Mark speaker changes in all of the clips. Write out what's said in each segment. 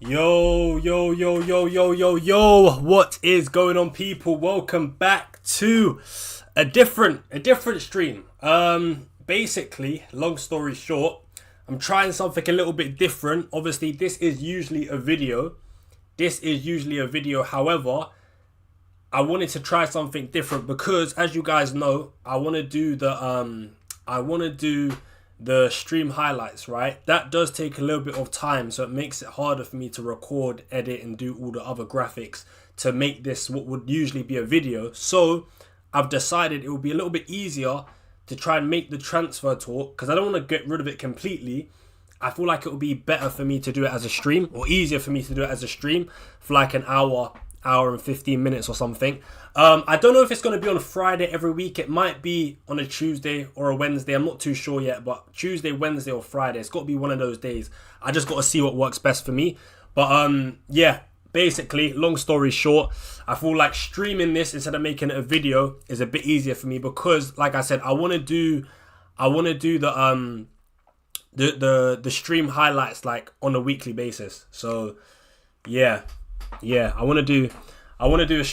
Speaker 1: Yo, what is going on, people? Welcome back to a different stream. Basically, long story short, I'm trying something a little bit different. Obviously, this is usually a video. However, I wanted to try something different because, as you guys know, I want to do the stream highlights, right? That does take a little bit of time, so it makes it harder for me to record, edit, and do all the other graphics to make this what would usually be a video. So I've decided it will be a little bit easier to try and make the transfer talk, because I don't want to get rid of it completely. I feel like it will be better for me to do it as a stream, or easier for me to do it as a stream for like an hour and 15 minutes or something. I don't know if it's going to be on a Friday every week. It might be on a Tuesday or a Wednesday. I'm not too sure yet, but Tuesday, Wednesday, or Friday. It's got to be one of those days. I just got to see what works best for me. But yeah, basically, long story short, I feel like streaming this instead of making it a video is a bit easier for me because, like I said, I want to do the stream highlights like on a weekly basis. So yeah, I want to do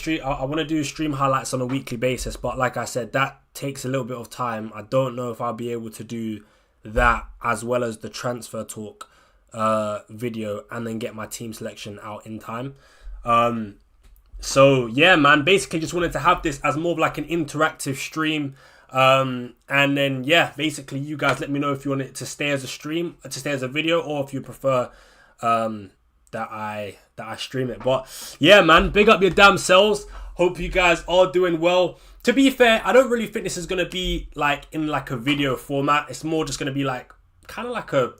Speaker 1: stream highlights on a weekly basis, but like I said, that takes a little bit of time. I don't know if I'll be able to do that as well as the transfer talk video and then get my team selection out in time. So yeah, man, basically just wanted to have this as more of like an interactive stream. And then yeah, basically you guys let me know if you want it to stay as a stream, to stay as a video, or if you prefer that I stream it. But yeah, man, big up your damn selves. Hope you guys are doing well. To be fair, I don't really think this is gonna be like in like a video format. It's more just gonna be like kind of like a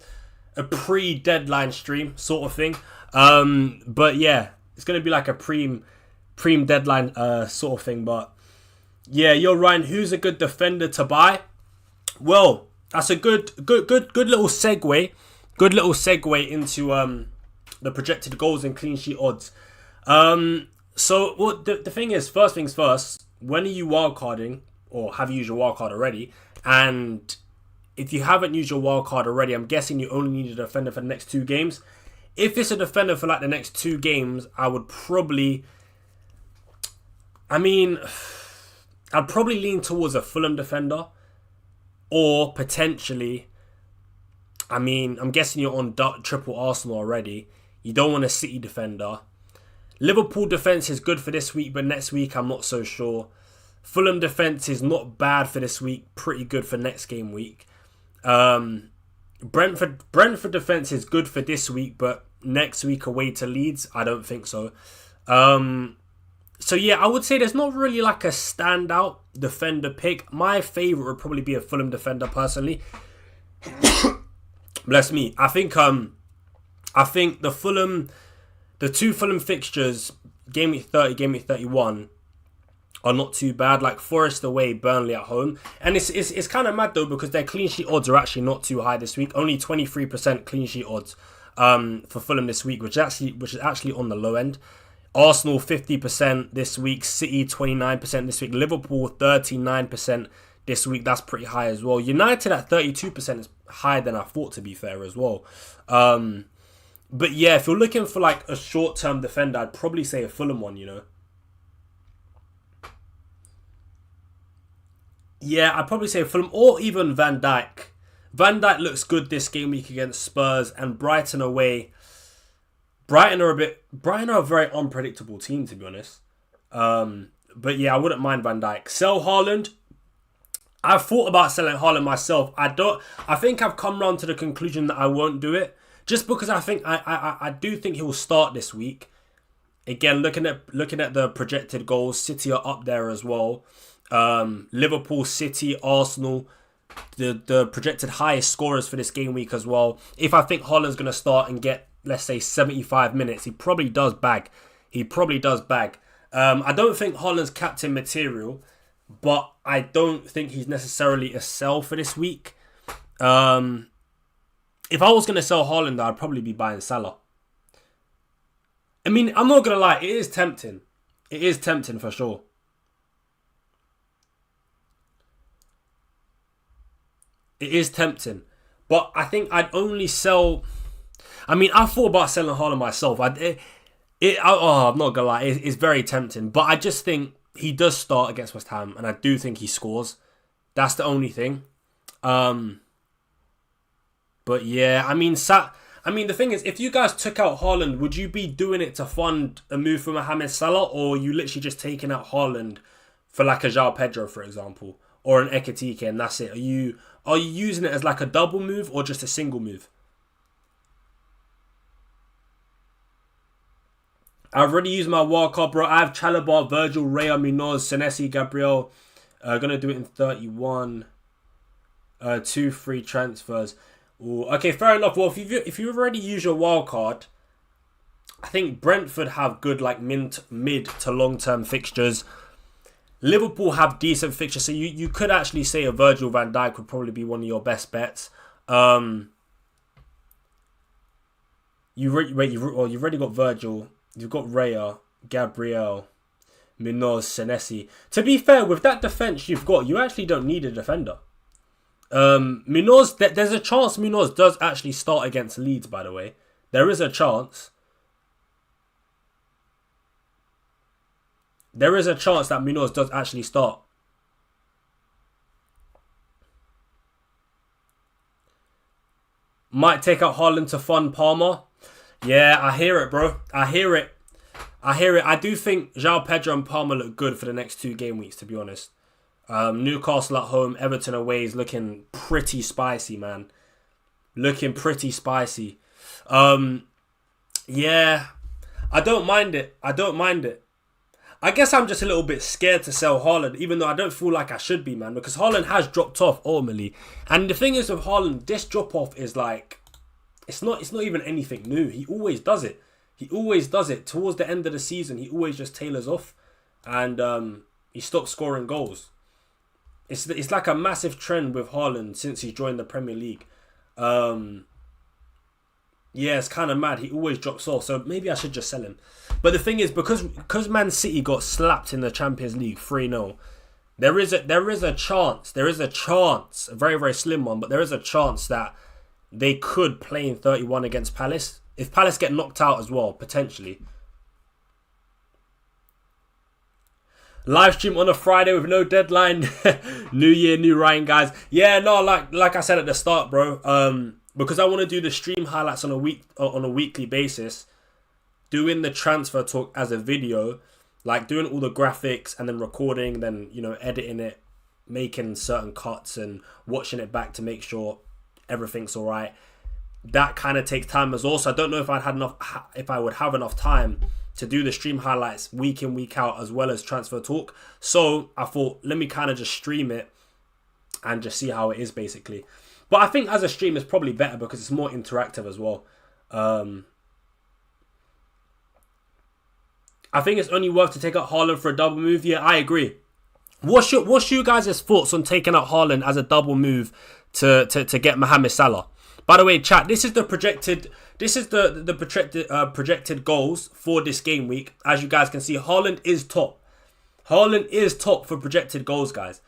Speaker 1: pre-deadline stream sort of thing. But yeah, it's gonna be like a pre-deadline sort of thing. But yeah, you're Ryan. Who's a good defender to buy? Well, that's a good little segue. Good little segue into the projected goals and clean sheet odds. So well, the thing is, first things first, when are you wildcarding, or have you used your wildcard already? And if you haven't used your wildcard already, I'm guessing you only need a defender for the next 2 games. If it's a defender for like the next 2 games, I'd probably lean towards a Fulham defender, or potentially, I'm guessing you're on triple Arsenal already. You don't want a City defender. Liverpool defence is good for this week, but next week I'm not so sure. Fulham defence is not bad for this week, pretty good for next game week. Brentford defence is good for this week, but next week away to Leeds, I don't think so. So yeah, I would say there's not really like a standout defender pick. My favourite would probably be a Fulham defender personally. Bless me. I think the 2 Fulham fixtures, game week 30, game week 31, are not too bad. Like Forest away, Burnley at home, and it's kind of mad though because their clean sheet odds are actually not too high this week. Only 23% clean sheet odds for Fulham this week, which is actually on the low end. Arsenal 50% this week, City 29% this week, Liverpool 39% this week. That's pretty high as well. United at 32% is higher than I thought, to be fair, as well. But yeah, if you're looking for like a short-term defender, I'd probably say a Fulham one, you know. Yeah, I'd probably say Fulham or even Van Dijk. Van Dijk looks good this game week against Spurs, and Brighton away. Brighton are a very unpredictable team, to be honest. But yeah, I wouldn't mind Van Dijk. Sell Haaland. I've thought about selling Haaland myself. I think I've come round to the conclusion that I won't do it, just because I think I do think he'll start this week. Again, looking at the projected goals, City are up there as well. Liverpool, City, Arsenal, the projected highest scorers for this game week as well. If I think Haaland's going to start and get, let's say, 75 minutes, he probably does bag. I don't think Haaland's captain material, but I don't think he's necessarily a sell for this week. If I was going to sell Haaland, I'd probably be buying Salah. I'm not going to lie, it is tempting. It is tempting for sure. It is tempting. But I think I'd only sell I mean, I thought about selling Haaland myself. I'm not gonna lie, it's very tempting. But I just think he does start against West Ham, and I do think he scores. That's the only thing. But yeah, I mean, the thing is, if you guys took out Haaland, would you be doing it to fund a move for Mohamed Salah, or are you literally just taking out Haaland for like a Joao Pedro, for example, or an Ekitike, and that's it? Are you using it as like a double move or just a single move? I've already used my wildcard, bro. I have Chalobah, Virgil, Raya, Munoz, Senesi, Gabriel. Gonna do it in 31. 2 free transfers. Ooh, okay, fair enough. Well, if you've already used your wild card, I think Brentford have good like mid to long term fixtures. Liverpool have decent fixtures, so you could actually say a Virgil van Dijk would probably be one of your best bets. You've already got Virgil. You've got Raya, Gabriel, Munoz, Senesi. To be fair, with that defense you've got, you actually don't need a defender. Munoz, there's a chance Munoz does actually start against Leeds, by the way. There is a chance. There is a chance that Munoz does actually start. Might take out Haaland to fund Palmer. Yeah, I hear it, bro. I hear it. I do think Joao Pedro and Palmer look good for the next 2 game weeks, to be honest. Newcastle at home, Everton away is looking pretty spicy, man. Looking pretty spicy. Yeah, I don't mind it. I guess I'm just a little bit scared to sell Haaland, even though I don't feel like I should be, man, because Haaland has dropped off ultimately. And the thing is with Haaland, this drop off is like, it's not even anything new. He always does it. Towards the end of the season, he always just tailors off, and he stops scoring goals. It's like a massive trend with Haaland since he joined the Premier League. Yeah, it's kind of mad. He always drops off, so maybe I should just sell him. But the thing is, because Man City got slapped in the Champions League 3-0, there is a chance, a very, very slim one, but there is a chance that they could play in 31 against Palace. If Palace get knocked out as well, potentially. Live stream on a Friday with no deadline. New year, new Ryan, guys. Yeah, no, like I said at the start, bro. Because I want to do the stream highlights on a weekly basis, doing the transfer talk as a video, like doing all the graphics and then recording, then editing it, making certain cuts and watching it back to make sure everything's all right. That kind of takes time as well. So I don't know if I would have enough time to do the stream highlights week in, week out, as well as transfer talk. So I thought, let me kind of just stream it and just see how it is, basically. But I think as a stream, it's probably better because it's more interactive as well. I think it's only worth to take out Haaland for a double move. Yeah, I agree. What's your guys' thoughts on taking out Haaland as a double move to get Mohamed Salah? By the way, chat, this is the projected projected goals for this game week. As you guys can see, Haaland is top. Haaland is top for projected goals, guys.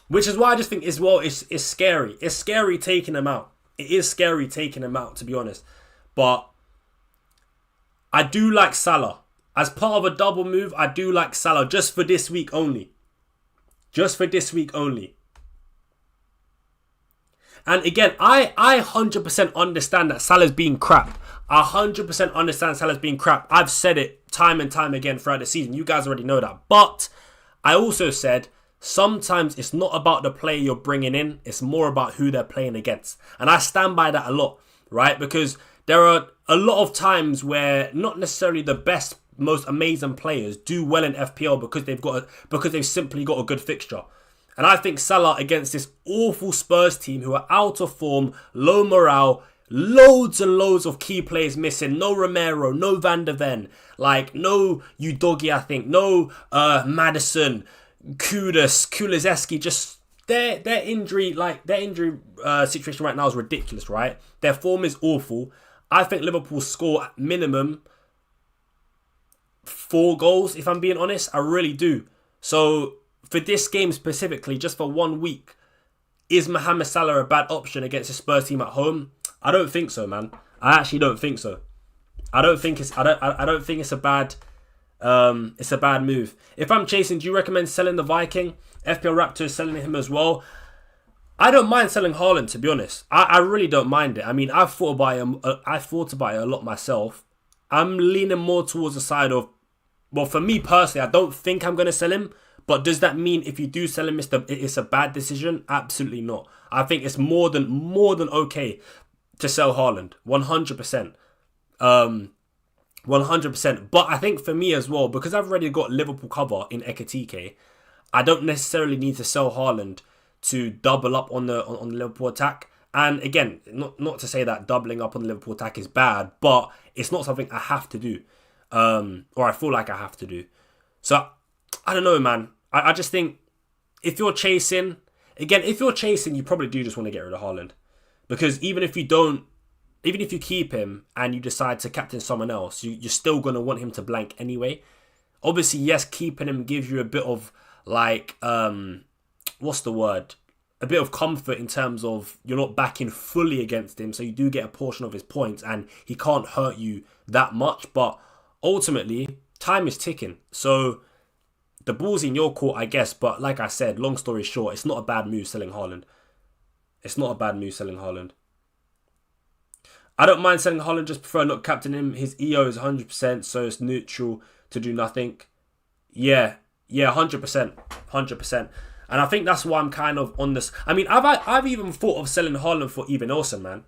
Speaker 1: Which is why I just think as well it's scary. It's scary taking him out. It is scary taking him out, to be honest. But I do like Salah. As part of a double move, I do like Salah just for this week only. Just for this week only. And again, I 100% understand that Salah's being crap. I 100% understand Salah's being crap. I've said it time and time again throughout the season. You guys already know that. But I also said sometimes it's not about the player you're bringing in. It's more about who they're playing against. And I stand by that a lot, right? Because there are a lot of times where not necessarily the best, most amazing players do well in FPL because they've simply got a good fixture. And I think Salah against this awful Spurs team who are out of form, low morale, loads and loads of key players missing. No Romero, no Van der Ven, no Udogie, I think, no Maddison, Kulusevski. Just their injury situation right now is ridiculous, right? Their form is awful. I think Liverpool score at minimum 4 goals, if I'm being honest. I really do. So for this game specifically, just for 1 week, is Mohamed Salah a bad option against a Spurs team at home? I don't think so, man. I actually don't think so. I don't think it's a bad move. If I'm chasing, do you recommend selling the Viking? FPL Raptor is selling him as well. I don't mind selling Haaland, to be honest. I really don't mind it. I mean, I've thought about it a lot myself. I'm leaning more towards the side of, well, for me personally, I don't think I'm going to sell him. But does that mean if you do sell him, it's a bad decision? Absolutely not. I think it's more than okay to sell Haaland. 100%. 100%. But I think for me as well, because I've already got Liverpool cover in Ekitike, I don't necessarily need to sell Haaland to double up on the Liverpool attack. And again, not to say that doubling up on the Liverpool attack is bad, but it's not something I have to do. Or I feel like I have to do. So, I don't know, man. I just think if you're chasing, you probably do just want to get rid of Haaland. Because even if you keep him and you decide to captain someone else, you're still going to want him to blank anyway. Obviously, yes, keeping him gives you a bit of like, what's the word? A bit of comfort in terms of you're not backing fully against him, so you do get a portion of his points and he can't hurt you that much. But ultimately, time is ticking. So the ball's in your court, I guess. But like I said, long story short, it's not a bad move selling Haaland. I don't mind selling Haaland, just prefer not captaining him. His EO is 100%, so it's neutral to do nothing. Yeah, 100%. 100%. And I think that's why I'm kind of on this. I mean, I've even thought of selling Haaland for Even Olsen, man.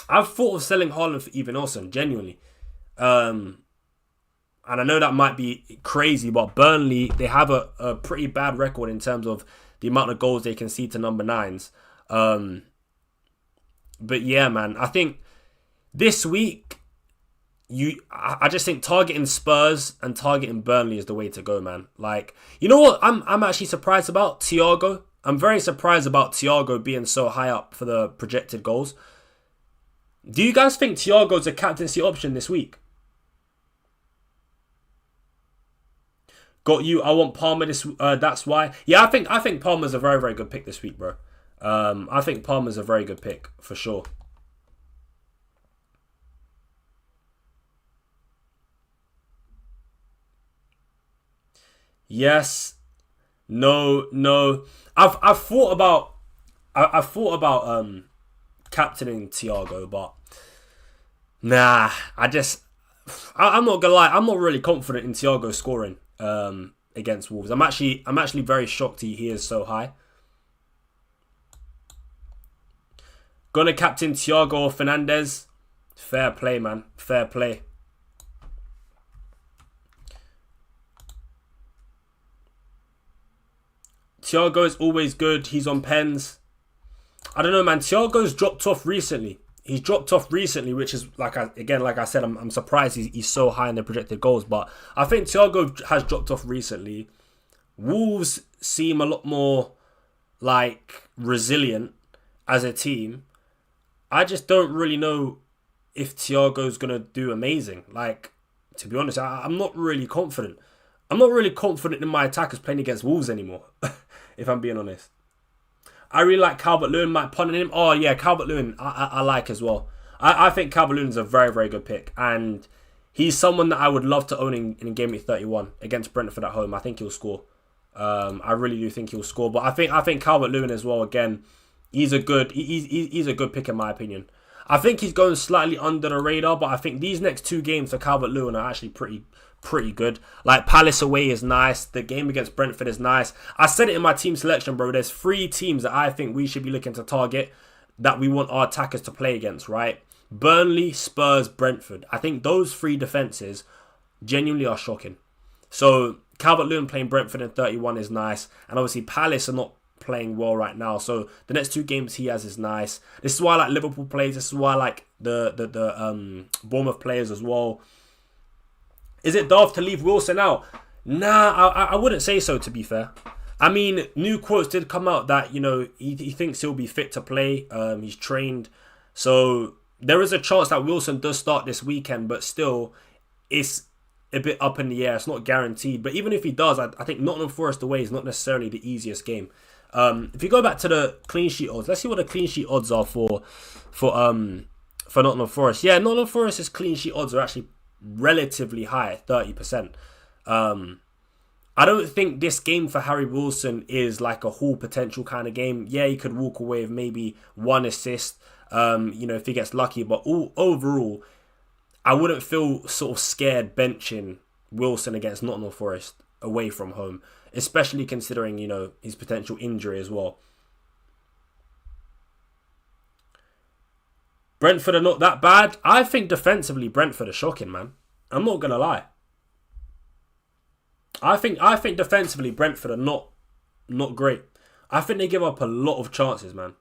Speaker 1: I've thought of selling Haaland for Even Olsen, genuinely. And I know that might be crazy, but Burnley, they have a pretty bad record in terms of the amount of goals they concede to number 9s. But yeah, man, I think this week, I just think targeting Spurs and targeting Burnley is the way to go, man. Like, you know what I'm actually surprised about? Thiago. I'm very surprised about Thiago being so high up for the projected goals. Do you guys think Thiago's a captaincy option this week? Got you. I want Palmer this. That's why. Yeah, I think Palmer's a very, very good pick this week, bro. I think Palmer's a very good pick for sure. Yes. No. I've thought about captaining Thiago, but nah. I'm not gonna lie. I'm not really confident in Thiago scoring against Wolves. I'm actually very shocked he is so high. Gonna captain Thiago or Fernandes. Fair play, man. Fair play. Thiago is always good. He's on pens. I don't know, man. Thiago's dropped off recently. He's dropped off recently, which is, like I said, I'm surprised he's so high in the projected goals. But I think Thiago has dropped off recently. Wolves seem a lot more, like, resilient as a team. I just don't really know if Thiago's going to do amazing. Like, to be honest, I'm not really confident. I'm not really confident in my attackers playing against Wolves anymore, if I'm being honest. I really like Calvert-Lewin. Might punt on him. Oh, yeah, Calvert-Lewin I like as well. I think Calvert-Lewin's a very, very good pick. And he's someone that I would love to own in Game Week 31 against Brentford at home. I think he'll score. I really do think he'll score. But I think Calvert-Lewin as well, again, he's a good pick in my opinion. I think he's going slightly under the radar, but I think these next 2 games for Calvert-Lewin are actually pretty good. Like, Palace away is nice. The game against Brentford is nice. I said it in my team selection, bro. There's 3 teams that I think we should be looking to target that we want our attackers to play against, right? Burnley, Spurs, Brentford. I think those 3 defences genuinely are shocking. So Calvert-Lewin playing Brentford in 31 is nice. And obviously Palace are not playing well right now. So the next 2 games he has is nice. This is why I like Liverpool players. This is why I like the Bournemouth players as well. Is it daft to leave Wilson out? Nah, I wouldn't say so, to be fair. I mean, new quotes did come out that, you know, he thinks he'll be fit to play. He's trained. So there is a chance that Wilson does start this weekend, but still, it's a bit up in the air. It's not guaranteed. But even if he does, I think Nottingham Forest away is not necessarily the easiest game. If you go back to the clean sheet odds, let's see what the clean sheet odds are for for Nottingham Forest. Yeah, Nottingham Forest's clean sheet odds are actually relatively high at 30%. I don't think this game for Harry Wilson is like a Hall potential kind of game. Yeah, he could walk away with maybe one assist, if he gets lucky. But overall, I wouldn't feel sort of scared benching Wilson against Nottingham Forest away from home, especially considering, his potential injury as well. Brentford are not that bad. I think defensively Brentford are shocking, man. I'm not going to lie. I think defensively Brentford are not great. I think they give up a lot of chances, man.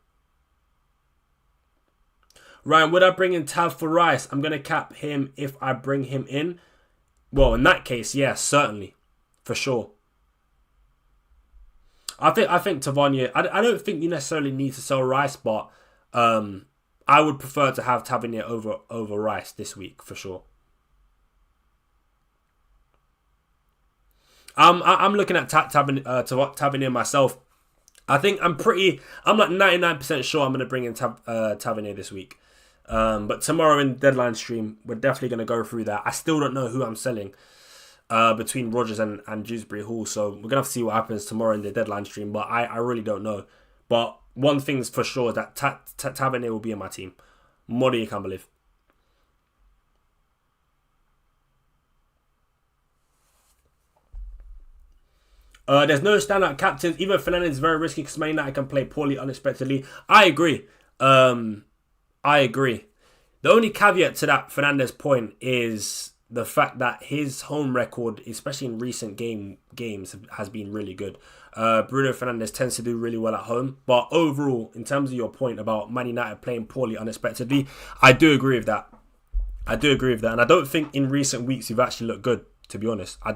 Speaker 1: Ryan, would I bring in Tav for Rice? I'm going to cap him if I bring him in. Well, in that case, yes, certainly. For sure. I think Tavernier, I don't think you necessarily need to sell Rice, but I would prefer to have Tavernier over Rice this week, for sure. I'm looking at Tavernier myself. I think I'm like 99% sure I'm going to bring in Tavernier this week. But tomorrow in deadline stream, we're definitely going to go through that. I still don't know who I'm selling between Rodgers and Dewsbury Hall. So we're going to have to see what happens tomorrow in the deadline stream. But I really don't know. But one thing's for sure, that Tavernier will be in my team. More than you can believe. There's no standout captains. Even Fernandes is very risky because Man United can play poorly unexpectedly. I agree. The only caveat to that Fernandes point is the fact that his home record, especially in recent games, has been really good. Bruno Fernandes tends to do really well at home. But overall, in terms of your point about Man United playing poorly unexpectedly, I do agree with that. And I don't think in recent weeks we've actually looked good. To be honest, I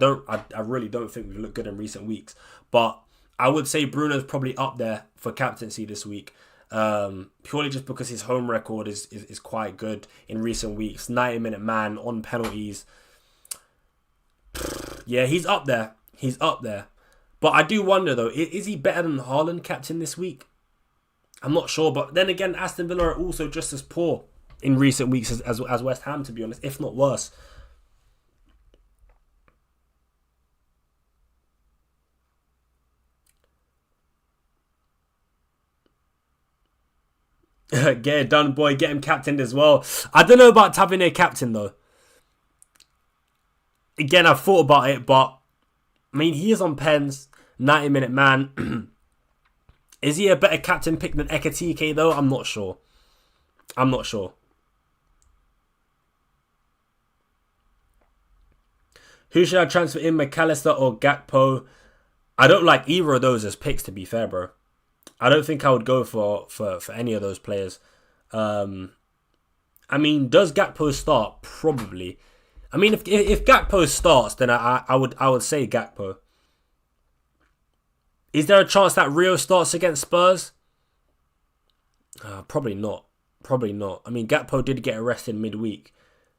Speaker 1: really don't think we've looked good in recent weeks. But I would say Bruno's probably up there for captaincy this week. Purely just because his home record is quite good in recent weeks. 90-minute man on penalties. Yeah, he's up there. But I do wonder though, is he better than Haaland captain this week? I'm not sure. But then again, Aston Villa are also just as poor in recent weeks as West Ham, to be honest, if not worse. Get it done, boy. Get him captained as well. I don't know about Tavernier captain, though. Again, I've thought about it, but I mean, he is on pens. 90-minute man. Is he a better captain pick than Ekatike, though? I'm not sure. Who should I transfer in, McAllister or Gakpo? I don't like either of those as picks, to be fair, bro. I don't think I would go for any of those players. I mean, does Gakpo start? Probably. I mean, if Gakpo starts, then I would say Gakpo. Is there a chance that Rio starts against Spurs? Probably not. I mean, Gakpo did get arrested midweek.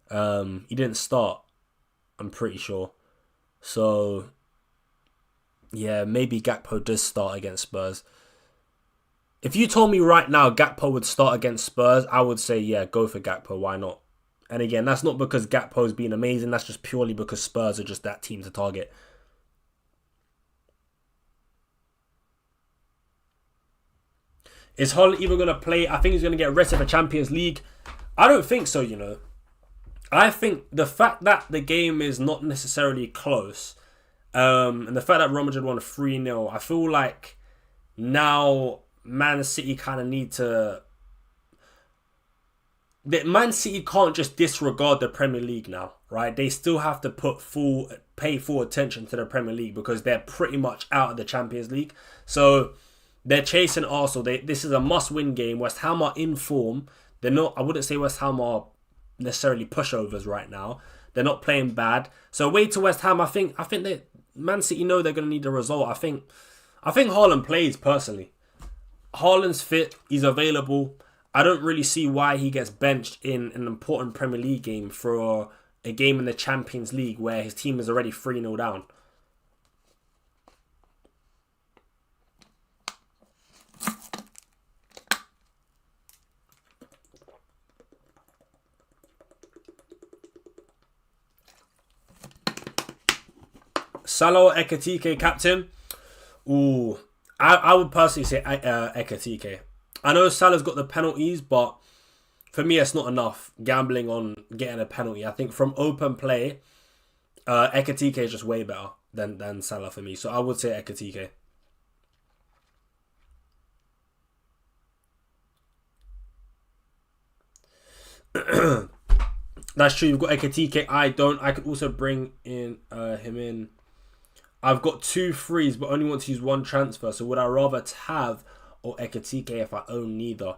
Speaker 1: He didn't start, I'm pretty sure. So, yeah, maybe Gakpo does start against Spurs. If you told me right now Gakpo would start against Spurs, I would say, yeah, go for Gakpo. Why not? And again, that's not because Gakpo's been amazing. That's just purely because Spurs are just that team to target. Is Haaland even going to play? I think he's going to get rested for Champions League. I don't think so, I think the fact that the game is not necessarily close, and the fact that Real Madrid won 3-0, I feel like now Man City kind of need to... Man City can't just disregard the Premier League now, right? They still have to pay full attention to the Premier League because they're pretty much out of the Champions League. So they're chasing Arsenal. This is a must-win game. West Ham are in form. They're not... I wouldn't say West Ham are necessarily pushovers right now. They're not playing bad. So away to West Ham, I think that Man City know they're going to need a result. I think Haaland plays personally. Haaland's fit. He's available. I don't really see why he gets benched in an important Premier League game for a game in the Champions League where his team is already 3-0 down. Salah or Ekatike captain? Ooh, I would personally say Ekatike. I know Salah's got the penalties, but for me, it's not enough gambling on getting a penalty. I think from open play, Ekatike is just way better than Salah for me. So I would say Ekatike. That's true. You've got Ekatike. I don't. I could also bring in him in. I've got 2 frees, but only want to use 1 transfer. So would I rather Tav or Ekatike if I own neither?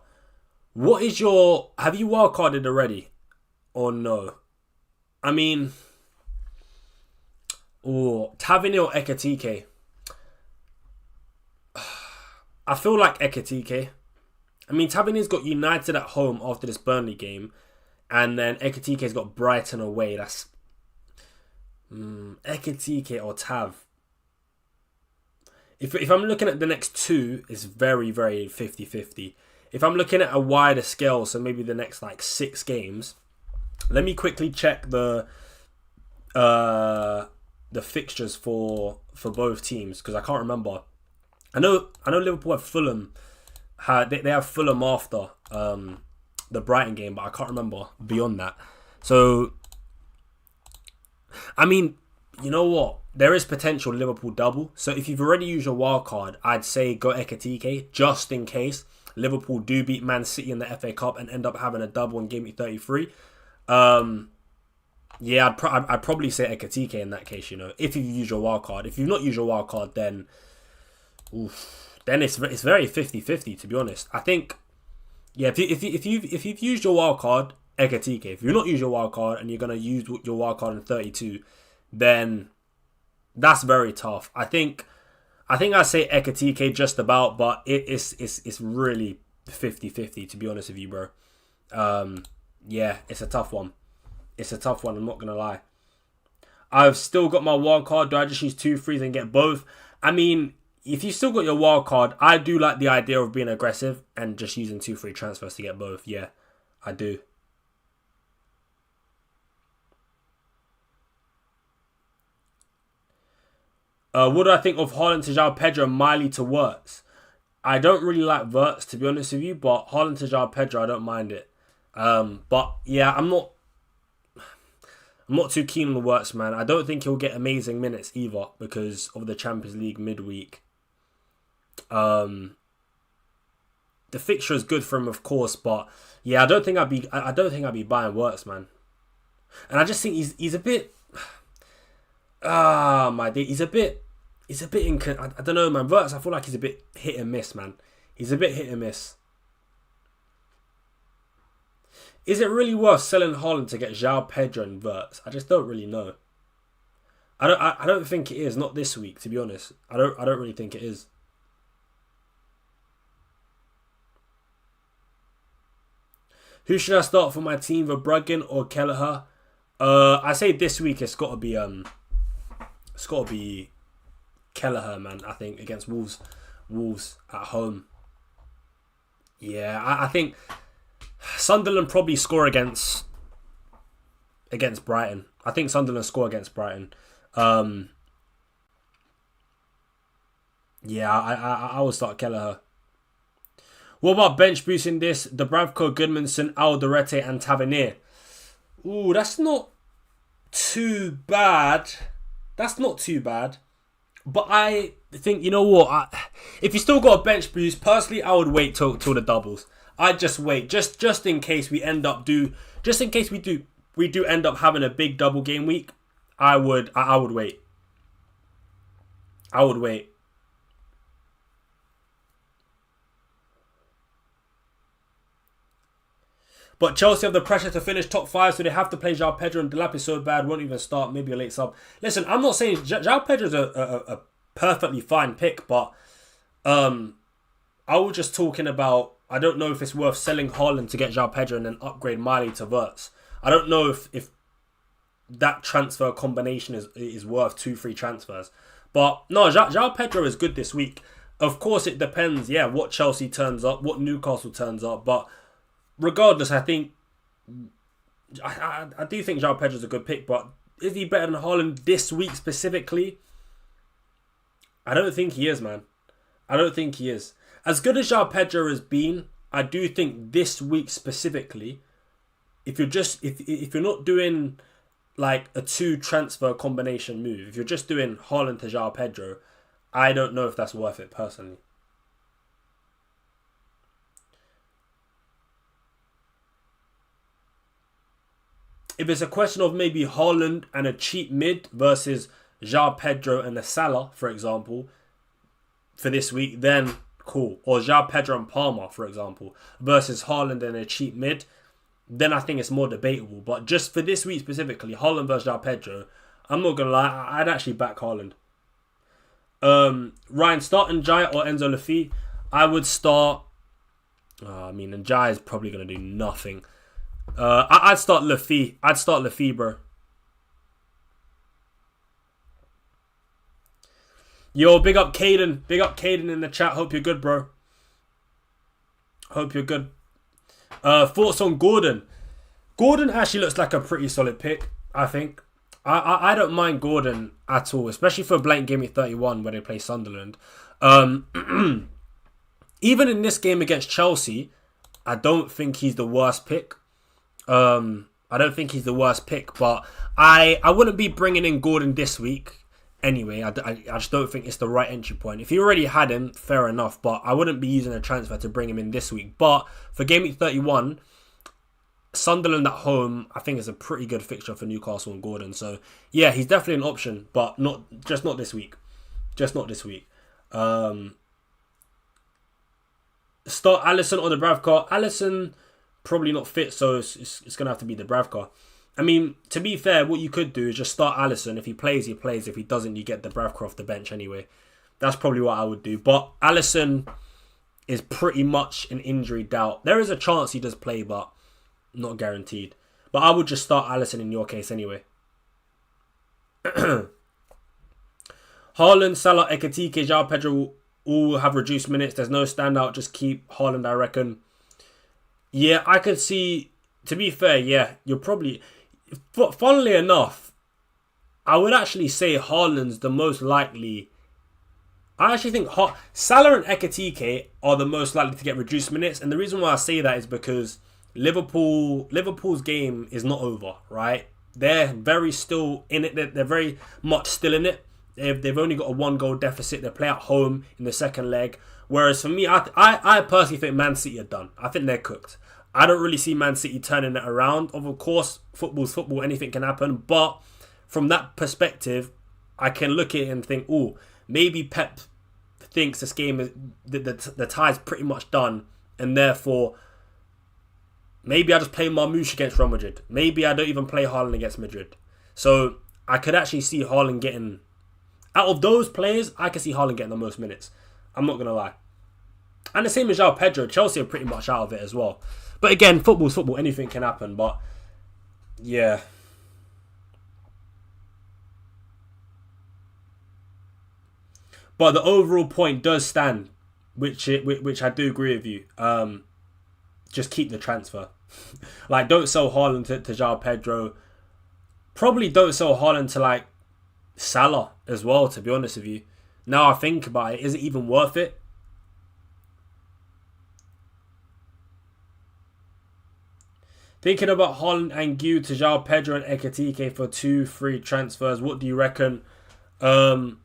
Speaker 1: What is your... Have you wildcarded already? Or no? I mean... Oh, Tavernier or Ekatike? I feel like Ekatike. I mean, Tavernier's got United at home after this Burnley game. And then Ekatike's got Brighton away. That's... Ekatike or Tav? If I'm looking at the next 2, it's very, very 50-50. If I'm looking at a wider scale, so maybe the next like 6 games, let me quickly check the fixtures for both teams because I can't remember. I know Liverpool have Fulham. They have Fulham after the Brighton game, but I can't remember beyond that. So, I mean, you know what? There is potential Liverpool double. So if you've already used your wild card, I'd say go Ekatike just in case Liverpool do beat Man City in the FA Cup and end up having a double in game week 33. Yeah, I'd probably say Ekatike in that case. You know, if you use your wild card. If you've not used your wild card, then it's very 50-50 to be honest. I think if you've used your wild card, Ekatike. If you're not used your wild card and you're gonna use your wild card in 32, then that's very tough. I think I say Ekatike just about, but it's really 50-50 to be honest with you, bro. Yeah, it's a tough one. It's a tough one, I'm not gonna lie. I've still got my wild card. Do I just use 2 frees and get both? I mean, if you still got your wild card, I do like the idea of being aggressive and just using 2 free transfers to get both. Yeah, I do. What do I think of Haaland to Joao Pedro and Miley to Wirtz? I don't really like Wirtz, to be honest with you, but Haaland to Joao Pedro, I don't mind it. But yeah, I'm not too keen on the Wirtz, man. I don't think he'll get amazing minutes either because of the Champions League midweek. The fixture is good for him, of course, but yeah, I don't think I'd be buying Wirtz, man. And I just think he's a bit. My day, he's a bit. I don't know, man. Wirtz, I feel like he's a bit hit and miss, man. He's a bit hit and miss. Is it really worth selling Haaland to get Joao Pedro and Wirtz? I just don't really know. I don't think it is. Not this week, to be honest. I don't really think it is. Who should I start for my team, Verbruggen or Kelleher? I say this week it's got to be Kelleher, man. I think against Wolves at home. Yeah, I think Sunderland probably score against Brighton. I think Sunderland score against Brighton. Yeah, I will start Kelleher. What about bench boosting this? Dubravko, Goodmanson, Alderete and Tavernier. Ooh, that's not too bad. But I think, you know what? If you still got a bench boost, personally, I would wait till the doubles. I'd just wait, just in case we end up we do end up having a big double game week. I would wait. I would wait. But Chelsea have the pressure to finish top 5, so they have to play Joao Pedro, and Delap is so bad, won't even start, maybe a late sub. Listen, I'm not saying Joao Pedro is a perfectly fine pick, but I was just talking about, I don't know if it's worth selling Haaland to get Joao Pedro and then upgrade Miley to Wirtz. I don't know if that transfer combination is worth 2 free transfers. But no, Joao Pedro is good this week. Of course, it depends, what Chelsea turns up, what Newcastle turns up, but regardless, I think I do think Joao Pedro is a good pick, but is he better than Haaland this week specifically? I don't think he is, man. I don't think he is. As good as Joao Pedro has been, I do think this week specifically, if you're not doing like a 2 transfer combination move, if you're just doing Haaland to Joao Pedro, I don't know if that's worth it personally. If it's a question of maybe Haaland and a cheap mid versus Joao Pedro and a Salah, for example, for this week, then cool. Or Joao Pedro and Palmer, for example, versus Haaland and a cheap mid, then I think it's more debatable. But just for this week specifically, Haaland versus Joao Pedro, I'm not going to lie, I'd actually back Haaland. Ryan, start Njai or Enzo Lafi? I would start... Njai is probably going to do nothing. I'd start Lafi. I'd start Lafi, bro. Yo, big up Caden. Big up Caden in the chat. Hope you're good, bro. Hope you're good. Thoughts on Gordon? Gordon actually looks like a pretty solid pick, I think. I don't mind Gordon at all, especially for blank game at 31 where they play Sunderland. Even in this game against Chelsea, I don't think he's the worst pick. I don't think he's the worst pick, but I wouldn't be bringing in Gordon this week anyway. I just don't think it's the right entry point. If you already had him, fair enough, but I wouldn't be using a transfer to bring him in this week. But for game week 31, Sunderland at home, I think is a pretty good fixture for Newcastle and Gordon. So yeah, he's definitely an option, but not this week. Just not this week. Start Alisson or the Bravcar. Alisson probably not fit, so it's going to have to be the Bravcar. I mean, to be fair, what you could do is just start Alisson. If he plays, he plays. If he doesn't, you get the Bravcar off the bench anyway. That's probably what I would do. But Alisson is pretty much an injury doubt. There is a chance he does play, but not guaranteed. But I would just start Alisson in your case anyway. Haaland, Salah, Ekitike, Joao Pedro all have reduced minutes. There's no standout. Just keep Haaland, I reckon. Yeah, I could see... To be fair, yeah, you're probably... Funnily enough, I would actually say Haaland's the most likely... I actually think Salah and Ekitike are the most likely to get reduced minutes. And the reason why I say that is because Liverpool's game is not over, right? They're very still in it. They're very much still in it. They've only got a 1-goal deficit. They play at home in the second leg. Whereas for me, I personally think Man City are done. I think they're cooked. I don't really see Man City turning it around. Of course, football's football. Anything can happen. But from that perspective, I can look at it and think, oh, maybe Pep thinks this game is the tie's pretty much done, and therefore maybe I just play Marmoush against Real Madrid. Maybe I don't even play Haaland against Madrid. So I could actually see Haaland getting... Out of those players, I can see Haaland getting the most minutes. I'm not going to lie. And the same as Joao Pedro. Chelsea are pretty much out of it as well. But again, football's football. Anything can happen. But yeah. But the overall point does stand, which I do agree with you. Just keep the transfer. Like, don't sell Haaland to Joao Pedro. Probably don't sell Haaland to, like, Salah as well, to be honest with you. Now I think about it, is it even worth it? Thinking about Haaland and Gu to Joao Pedro and Ekitike for 2 free transfers. What do you reckon? Haaland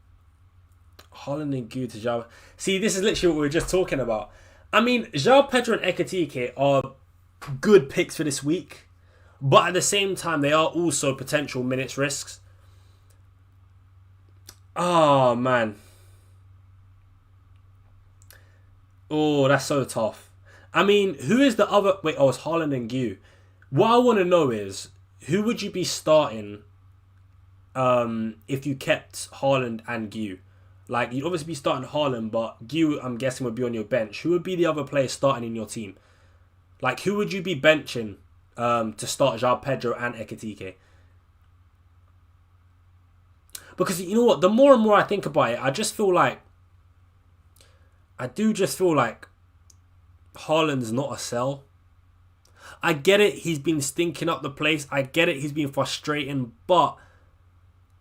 Speaker 1: and Gu to Joao... See, this is literally what we were just talking about. I mean, Joao Pedro and Ekitike are good picks for this week. But at the same time, they are also potential minutes risks. Oh, man. Oh, that's so tough. I mean, who is the other... Wait, it's Haaland and Gu. What I want to know is, who would you be starting if you kept Haaland and Gu? Like, you'd obviously be starting Haaland, but Gu, I'm guessing, would be on your bench. Who would be the other players starting in your team? Like, who would you be benching to start Joao Pedro and Ekitike? Because, you know what, the more and more I think about it, I do just feel like Haaland's not a sell. I get it, he's been stinking up the place. I get it, he's been frustrating. But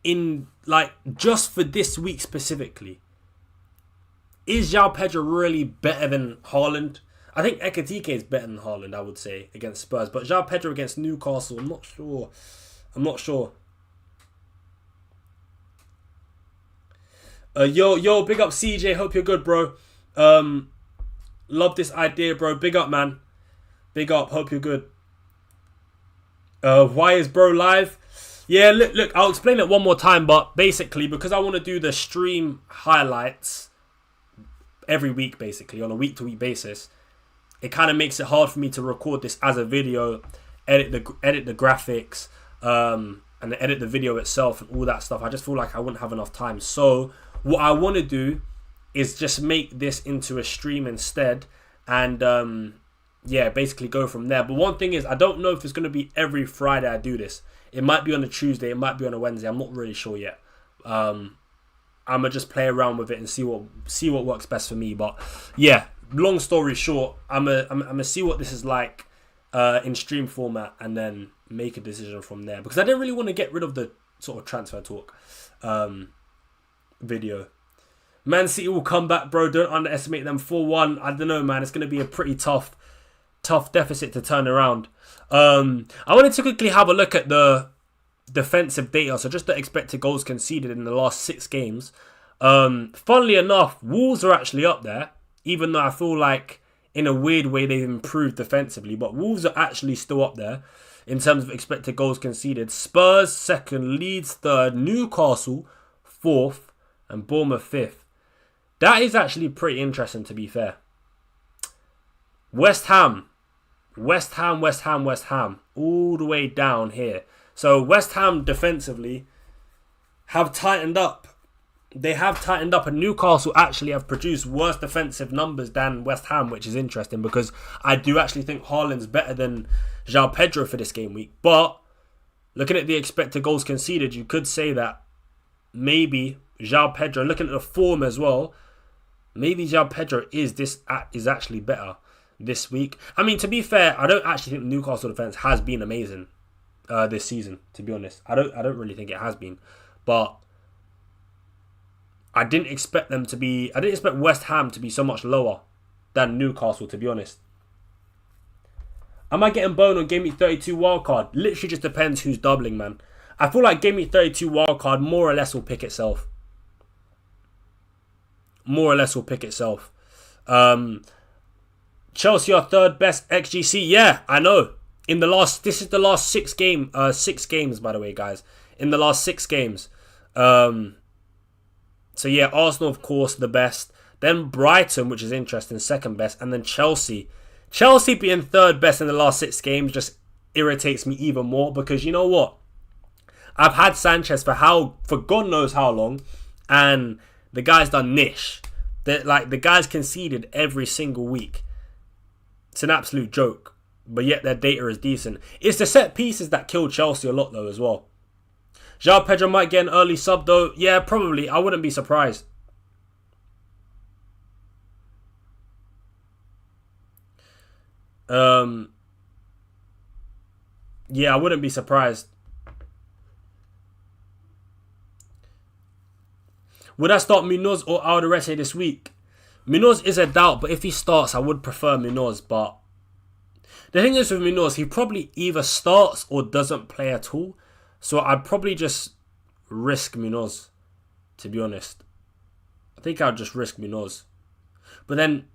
Speaker 1: in, like, just for this week specifically, is Joao Pedro really better than Haaland? I think Ekitike is better than Haaland, I would say, against Spurs. But Joao Pedro against Newcastle, I'm not sure. I'm not sure. Yo, big up CJ. Hope you're good, bro. Love this idea, bro. Big up, man. Big up. Hope you're good. Why is bro live? Yeah, look, I'll explain it one more time. But basically, because I want to do the stream highlights every week, basically, on a week-to-week basis, it kind of makes it hard for me to record this as a video, edit the graphics, and edit the video itself and all that stuff. I just feel like I wouldn't have enough time. So what I want to do is just make this into a stream instead, and yeah, basically go from there. But one thing is, I don't know if it's going to be every Friday I do this. It might be on a Tuesday, it might be on a Wednesday. I'm not really sure yet. I'm gonna just play around with it and see what works best for me. But yeah, long story short, I'm gonna see what this is like in stream format, and then make a decision from there, because I didn't really want to get rid of the sort of transfer talk video. Man City will come back, bro. Don't underestimate them. 4-1. I don't know, man. It's gonna be a pretty tough deficit to turn around. I wanted to quickly have a look at the defensive data, so just the expected goals conceded in the last 6 games. Funnily enough, Wolves are actually up there, even though I feel like in a weird way they've improved defensively, but Wolves are actually still up there in terms of expected goals conceded. Spurs 2nd, Leeds 3rd, Newcastle 4th, and Bournemouth 5th. That is actually pretty interesting, to be fair. West Ham, all the way down here. So West Ham defensively have tightened up. They have tightened up, and Newcastle actually have produced worse defensive numbers than West Ham, which is interesting, because I do actually think Haaland's better than Joao Pedro for this game week. But looking at the expected goals conceded, you could say that maybe Joao Pedro, looking at the form as well, maybe Joao Pedro is actually better this week. I mean, to be fair, I don't actually think Newcastle defense has been amazing this season, to be honest. I don't really think it has been. But I didn't expect West Ham to be so much lower than Newcastle, to be honest. Am I getting boned on Game Week 32 wildcard? Literally just depends who's doubling, man. I feel like Game Week 32 wildcard more or less will pick itself. Chelsea are 3rd best XGC. Yeah, I know. This is the last 6 games, by the way, guys. In the last 6 games. So yeah, Arsenal, of course, the best. Then Brighton, which is interesting, 2nd best. And then Chelsea. Chelsea being 3rd best in the last 6 games just irritates me even more, because you know what? I've had Sanchez for God knows how long, and the guy's done niche. The guy's conceded every single week. It's an absolute joke, but yet their data is decent. It's the set pieces that kill Chelsea a lot, though, as well. Joao Pedro might get an early sub, though. Yeah, probably. I wouldn't be surprised. Yeah, I wouldn't be surprised. Would I start Munoz or Alderete this week? Munoz is a doubt, but if he starts, I would prefer Munoz. But the thing is with Munoz, he probably either starts or doesn't play at all. So I'd probably just risk Munoz, to be honest. I think I'd just risk Munoz. But then,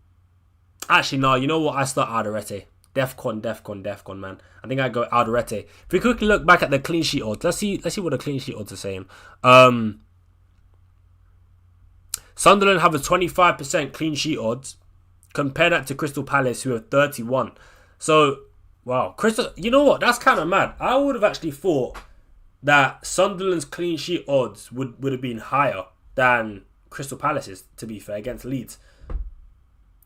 Speaker 1: actually, no, you know what? I start Alderete. Defcon, man. I think I go Alderete. If we quickly look back at the clean sheet odds, let's see what the clean sheet odds are saying. Sunderland have a 25% clean sheet odds. Compare that to Crystal Palace, who have 31. So, wow. You know what? That's kind of mad. I would have actually thought that Sunderland's clean sheet odds would have been higher than Crystal Palace's, to be fair, against Leeds.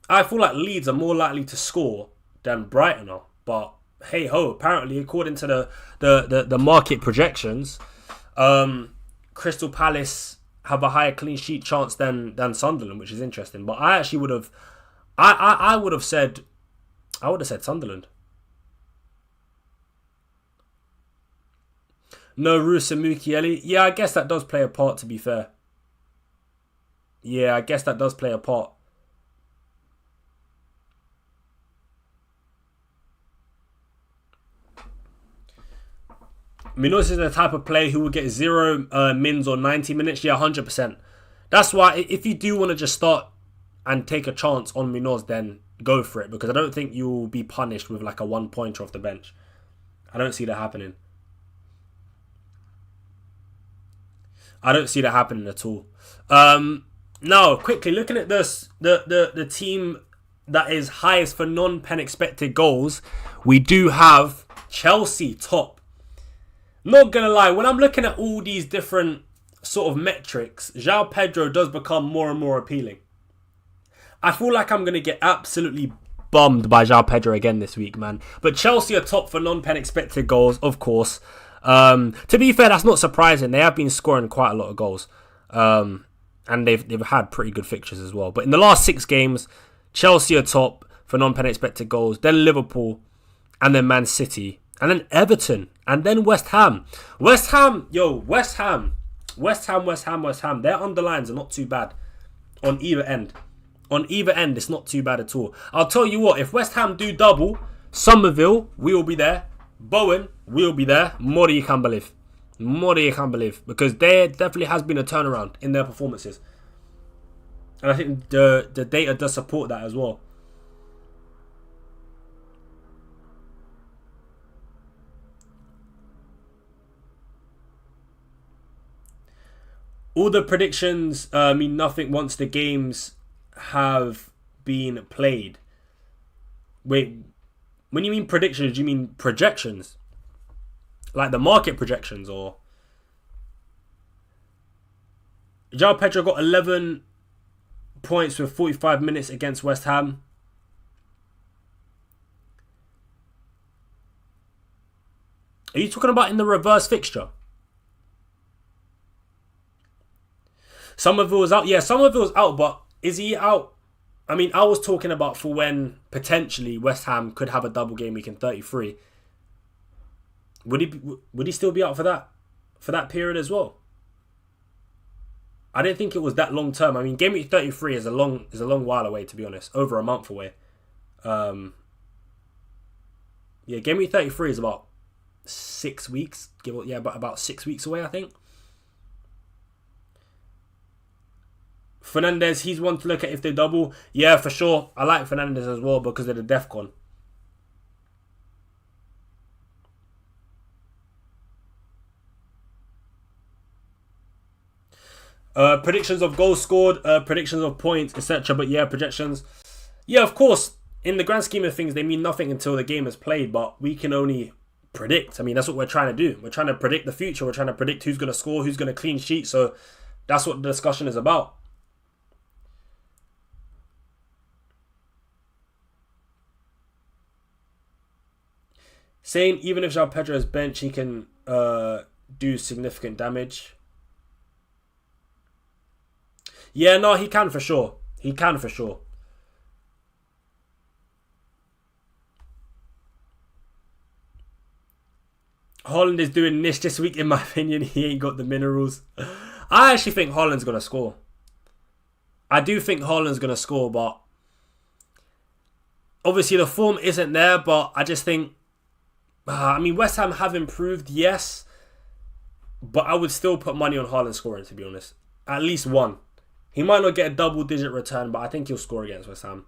Speaker 1: I feel like Leeds are more likely to score than Brighton are. But, hey ho, apparently, according to the market projections, Crystal Palace have a higher clean sheet chance than Sunderland, which is interesting. But I actually would have, I would have said Sunderland. No Rusa Mukiele. Yeah, I guess that does play a part, to be fair. Yeah, I guess that does play a part. Munoz is the type of player who will get 0 mins or 90 minutes. Yeah, 100%. That's why if you do want to just start and take a chance on Munoz, then go for it. Because I don't think you will be punished with like a 1-pointer off the bench. I don't see that happening. I don't see that happening at all. Now, quickly, looking at this, the team that is highest for non-pen expected goals, we do have Chelsea top. Not gonna lie, when I'm looking at all these different sort of metrics, Joao Pedro does become more and more appealing. I feel like I'm gonna get absolutely bummed by Joao Pedro again this week, man. But Chelsea are top for non-pen expected goals, of course. To be fair, that's not surprising. They have been scoring quite a lot of goals. And they've had pretty good fixtures as well. But in the last 6 games, Chelsea are top for non-pen expected goals. Then Liverpool. And then Man City. And then Everton. And then West Ham. West Ham. West Ham. Their underlines are not too bad on either end. On either end, it's not too bad at all. I'll tell you what. If West Ham do double, Somerville, we will be there. Bowen, we will be there. More than you can believe. Because there definitely has been a turnaround in their performances. And I think the data does support that as well. All the predictions mean nothing once the games have been played. Wait, when you mean predictions, do you mean projections? Like the market projections, or... Joao Pedro got 11 points with 45 minutes against West Ham. Are you talking about in the reverse fixture? Somerville was out. Yeah, Somerville was out, but is he out? I mean, I was talking about for when potentially West Ham could have a double game week in 33. Would he still be out for that period as well? I didn't think it was that long term. I mean, game week 33 is a long while away, to be honest. Over a month away. Yeah, game week 33 is about 6 weeks. About 6 weeks away, I think. Fernandes, he's one to look at if they double. Yeah, for sure. I like Fernandes as well because of the DEFCON. Predictions of goals scored, predictions of points, etc. But yeah, projections. Yeah, of course, in the grand scheme of things, they mean nothing until the game is played. But we can only predict. I mean, that's what we're trying to do. We're trying to predict the future. We're trying to predict who's going to score, who's going to clean sheet. So that's what the discussion is about. Saying even if Joao Pedro is bench, he can do significant damage. Yeah, no, he can for sure. Haaland is doing this week, in my opinion. He ain't got the minerals. I actually think Haaland's going to score. I do think Haaland's going to score, but obviously the form isn't there, but I just think... I mean, West Ham have improved, yes, but I would still put money on Haaland scoring, to be honest. At least one. He might not get a double-digit return, but I think he'll score against West Ham.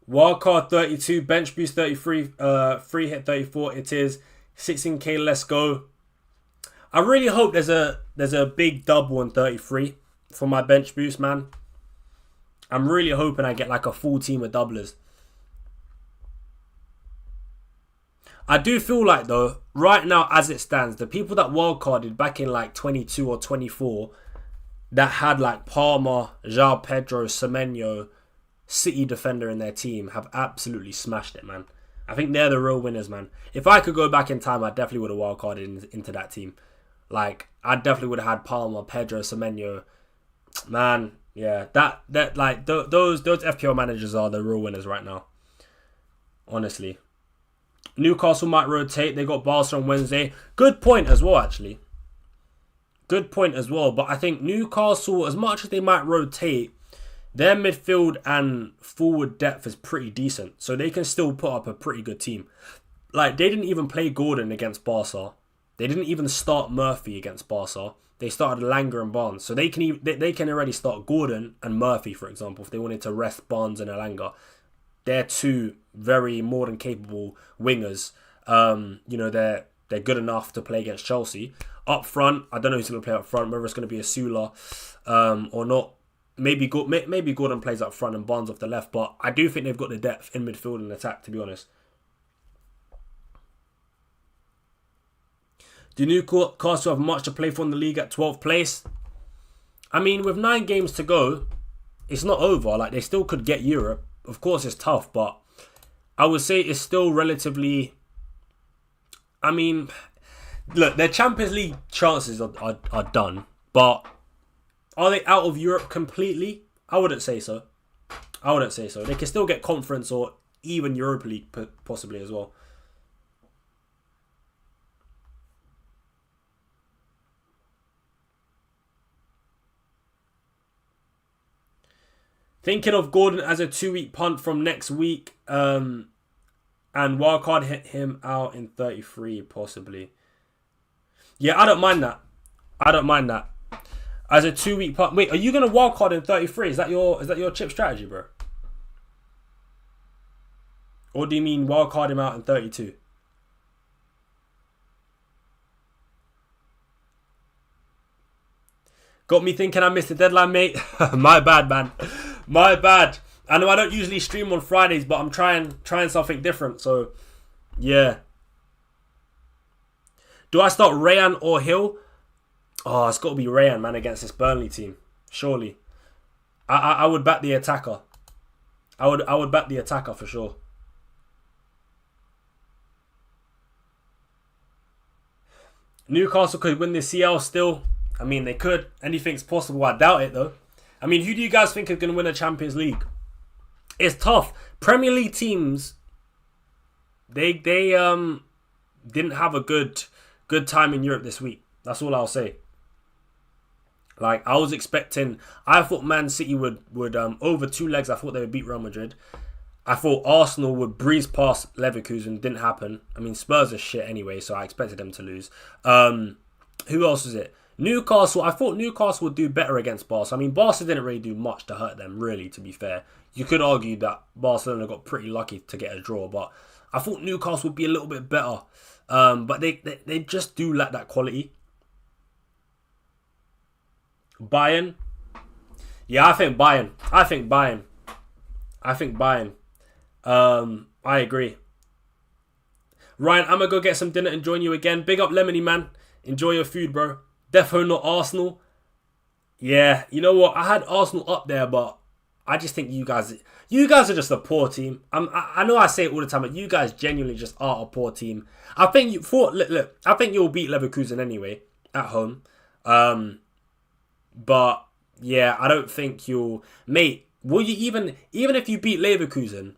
Speaker 1: Wildcard 32, bench boost 33, free hit 34. It is 16k. Let's go. I really hope there's a big double in 33 for my bench boost, man. I'm really hoping I get like a full team of doublers. I do feel like, though, right now as it stands, the people that wildcarded back in like 22 or 24 that had like Palmer, Joao Pedro, Semenyo, City defender in their team have absolutely smashed it, man. I think they're the real winners, man. If I could go back in time, I definitely would have wildcarded into that team. Like, I definitely would have had Palmer, Pedro, Semenyo. Man, yeah, that like those FPL managers are the real winners right now. Honestly. Newcastle might rotate. They got Barca on Wednesday. Good point as well, actually. Good point as well. But I think Newcastle, as much as they might rotate, their midfield and forward depth is pretty decent. So they can still put up a pretty good team. Like, they didn't even play Gordon against Barca. They didn't even start Murphy against Barca. They started Langer and Barnes. So they can already start Gordon and Murphy, for example, if they wanted to rest Barnes and Elanga. They're two very more than capable wingers. They're good enough to play against Chelsea. Up front, I don't know who's going to play up front, whether it's going to be a Sula or not. Maybe Gordon plays up front and Barnes off the left, but I do think they've got the depth in midfield and attack, to be honest. Do Newcastle have much to play for in the league at 12th place? I mean, with 9 games to go, it's not over. Like, they still could get Europe. Of course, it's tough, but I would say it's still relatively... I mean, look, their Champions League chances are done, but are they out of Europe completely? I wouldn't say so. They can still get Conference or even Europa League possibly as well. Thinking of Gordon as a 2-week punt from next week, and wildcard hit him out in 33 possibly. Yeah, I don't mind that. As a 2-week punt. Wait, are you gonna wildcard in 33? Is that your chip strategy, bro? Or do you mean wildcard him out in 32? Got me thinking I missed the deadline, mate. My bad, man. My bad. I know I don't usually stream on Fridays, but I'm trying something different. So, yeah. Do I start Rayan or Hill? Oh, it's got to be Rayan, man, against this Burnley team. Surely. I would back the attacker. I would back the attacker for sure. Newcastle could win the CL still. I mean, they could. Anything's possible. I doubt it, though. I mean, who do you guys think is going to win a Champions League? It's tough. Premier League teams, they didn't have a good time in Europe this week. That's all I'll say. Like, I thought Man City would over 2 legs, I thought they would beat Real Madrid. I thought Arsenal would breeze past Leverkusen. Didn't happen. I mean, Spurs are shit anyway, so I expected them to lose. Who else is it? Newcastle, I thought Newcastle would do better against Barca. I mean, Barca didn't really do much to hurt them, really, to be fair. You could argue that Barcelona got pretty lucky to get a draw, but I thought Newcastle would be a little bit better. But they just do lack that quality. Bayern? Yeah, I think Bayern. I agree. Ryan, I'm going to go get some dinner and join you again. Big up Lemony, man. Enjoy your food, bro. Defo not Arsenal. Yeah, you know what? I had Arsenal up there, but I just think you guys are just a poor team. I know I say it all the time, but you guys genuinely just are a poor team. I think I think you'll beat Leverkusen anyway at home. But yeah, I don't think you'll, mate. Will you even if you beat Leverkusen,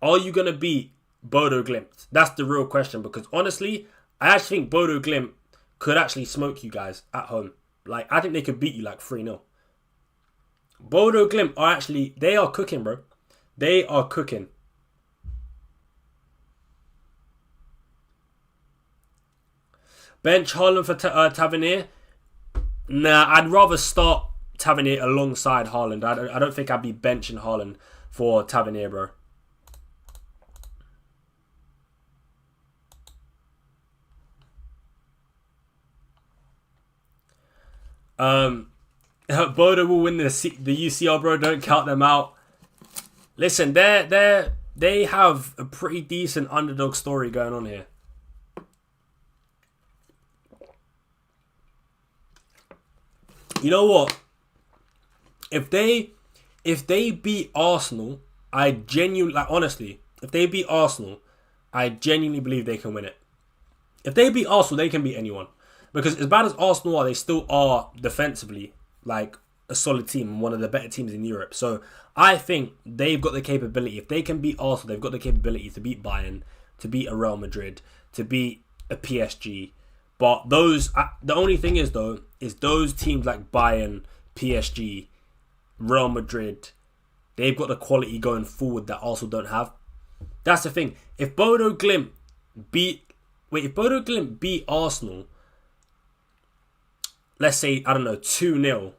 Speaker 1: are you gonna beat Bodo Glimt? That's the real question, because honestly, I actually think Bodo Glimt could actually smoke you guys at home. Like, I think they could beat you like 3-0. Bodo Glimt are actually, they are cooking, bro. They are cooking. Bench Haaland for Tavernier? Nah, I'd rather start Tavernier alongside Haaland. I don't think I'd be benching Haaland for Tavernier, bro. Bodo will win the UCL, bro. Don't count them out. Listen, they have a pretty decent underdog story going on here. You know what? If they beat Arsenal, if they beat Arsenal, I genuinely believe they can win it. If they beat Arsenal, they can beat anyone. Because as bad as Arsenal are, they still are defensively like a solid team and one of the better teams in Europe. So I think they've got the capability. If they can beat Arsenal, they've got the capability to beat Bayern, to beat a Real Madrid, to beat a PSG, But those, the only thing is though, is those teams like Bayern, PSG, Real Madrid, they've got the quality going forward that Arsenal don't have. That's the thing. If Bodo Glimt beat Arsenal, let's say, I don't know, 2-0,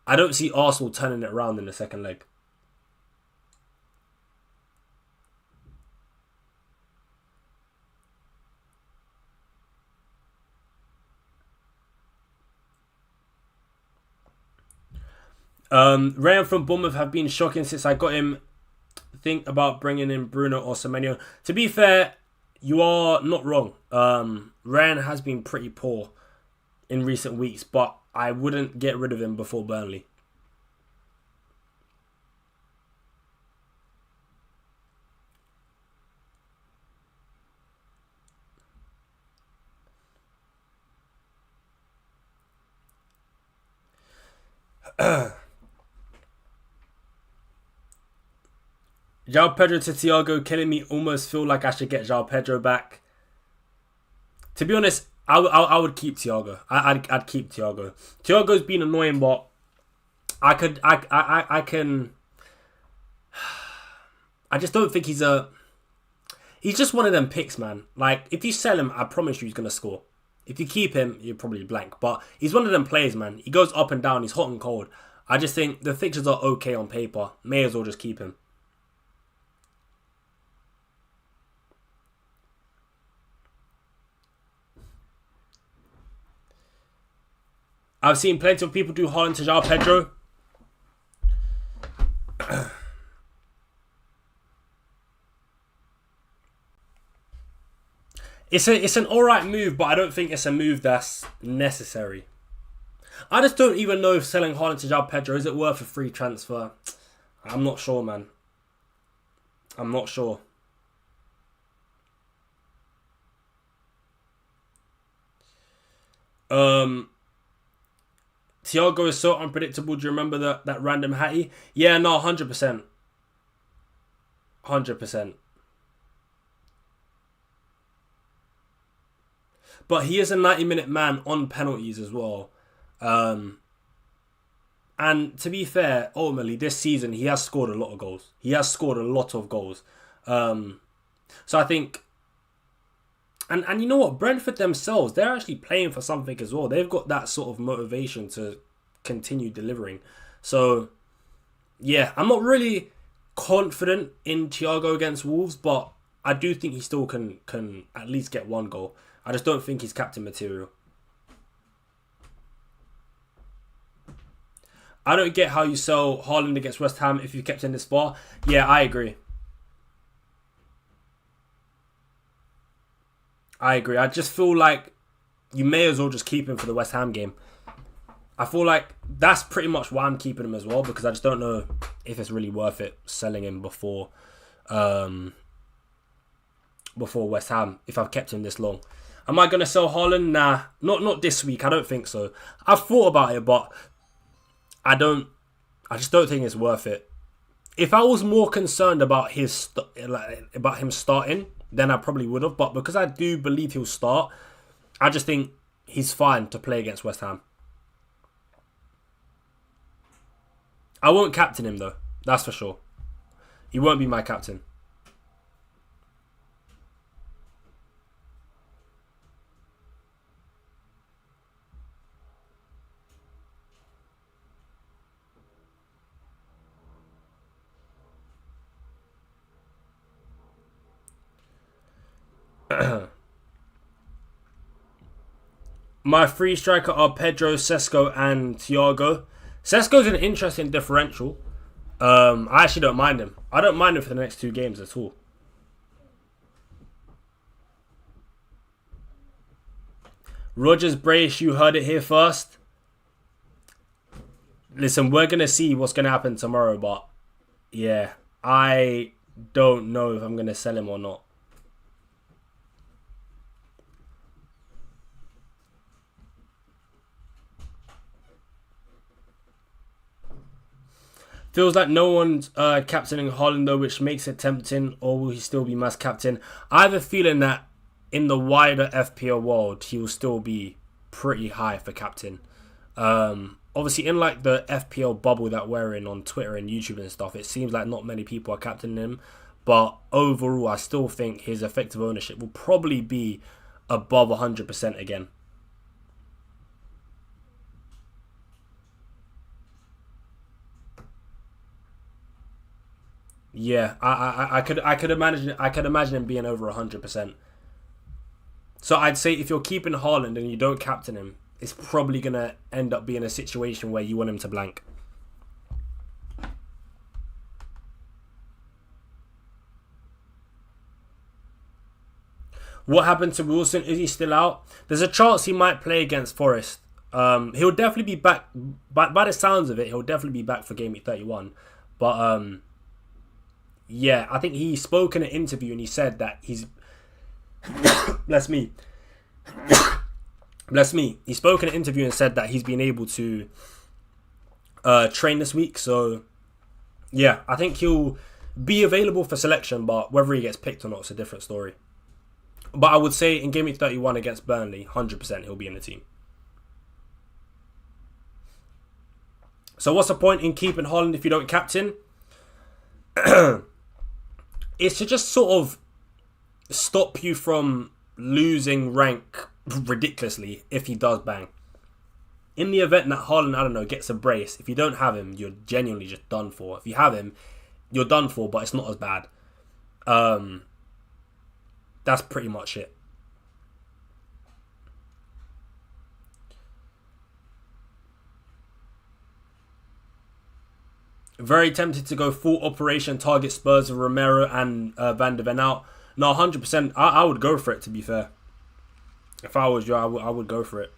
Speaker 1: I don't see Arsenal turning it around in the second leg. Ryan from Bournemouth have been shocking since I got him. Think about bringing in Bruno or Semenyo. To be fair, you are not wrong. Ryan has been pretty poor in recent weeks, but I wouldn't get rid of him before Burnley. Joao Pedro to Thiago killing me. Almost feel like I should get Joao Pedro back. To be honest, I would keep Thiago. I'd keep Thiago. Thiago's been annoying, but I can. I just don't think he's just one of them picks, man. Like, if you sell him, I promise you he's gonna score. If you keep him, you're probably blank. But he's one of them players, man. He goes up and down. He's hot and cold. I just think the fixtures are okay on paper. May as well just keep him. I've seen plenty of people do Haaland to Joao Pedro. It's an alright move, but I don't think it's a move that's necessary. I just don't even know if selling Haaland to Joao Pedro, is it worth a free transfer? I'm not sure, man. I'm not sure. Thiago is so unpredictable. Do you remember that random Hattie? Yeah, no, 100%. 100%. But he is a 90-minute man on penalties as well. And to be fair, ultimately, this season, he has scored a lot of goals. He has scored a lot of goals. So I think... And you know what? Brentford themselves, they're actually playing for something as well. They've got that sort of motivation to continue delivering. So, yeah, I'm not really confident in Thiago against Wolves, but I do think he still can at least get one goal. I just don't think he's captain material. I don't get how you sell Haaland against West Ham if you kept him this far. Yeah, I agree. I agree. I just feel like you may as well just keep him for the West Ham game. I feel like that's pretty much why I'm keeping him as well, because I just don't know if it's really worth it selling him before West Ham if I've kept him this long. Am I going to sell Haaland? Nah, not this week. I don't think so. I've thought about it, but I just don't think it's worth it. If I was more concerned about him starting, then I probably would have. But because I do believe he'll start, I just think he's fine to play against West Ham. I won't captain him though. That's for sure. He won't be my captain. My three striker are Pedro, Sesko, and Thiago. Sesko's an interesting differential. I actually don't mind him. I don't mind him for the next two games at all. Rogers Brace, you heard it here first. Listen, we're going to see what's going to happen tomorrow, but yeah, I don't know if I'm going to sell him or not. Feels like no one's captaining Haaland though, which makes it tempting, or will he still be mass captain? I have a feeling that in the wider FPL world, he will still be pretty high for captain. Obviously, in like the FPL bubble that we're in on Twitter and YouTube and stuff, it seems like not many people are captaining him. But overall, I still think his effective ownership will probably be above 100% again. Yeah, I could imagine him being over 100%. So I'd say if you're keeping Haaland and you don't captain him, it's probably gonna end up being a situation where you want him to blank. What happened to Wilson? Is he still out? There's a chance he might play against Forest. He'll definitely be back. By the sounds of it, he'll definitely be back for game week 31. But yeah, I think he spoke in an interview and he said that he's bless me. Bless me. He spoke in an interview and said that he's been able to train this week. So yeah, I think he'll be available for selection, but whether he gets picked or not is a different story. But I would say in game week 31 against Burnley, 100% he'll be in the team. So what's the point in keeping Haaland if you don't captain? It's to just sort of stop you from losing rank ridiculously if he does bang. In the event that Haaland, I don't know, gets a brace, if you don't have him, you're genuinely just done for. If you have him, you're done for, but it's not as bad. That's pretty much it. Very tempted to go full operation target Spurs with Romero and Van de Ven out. No, 100%. I would go for it, to be fair. If I was you, I would go for it.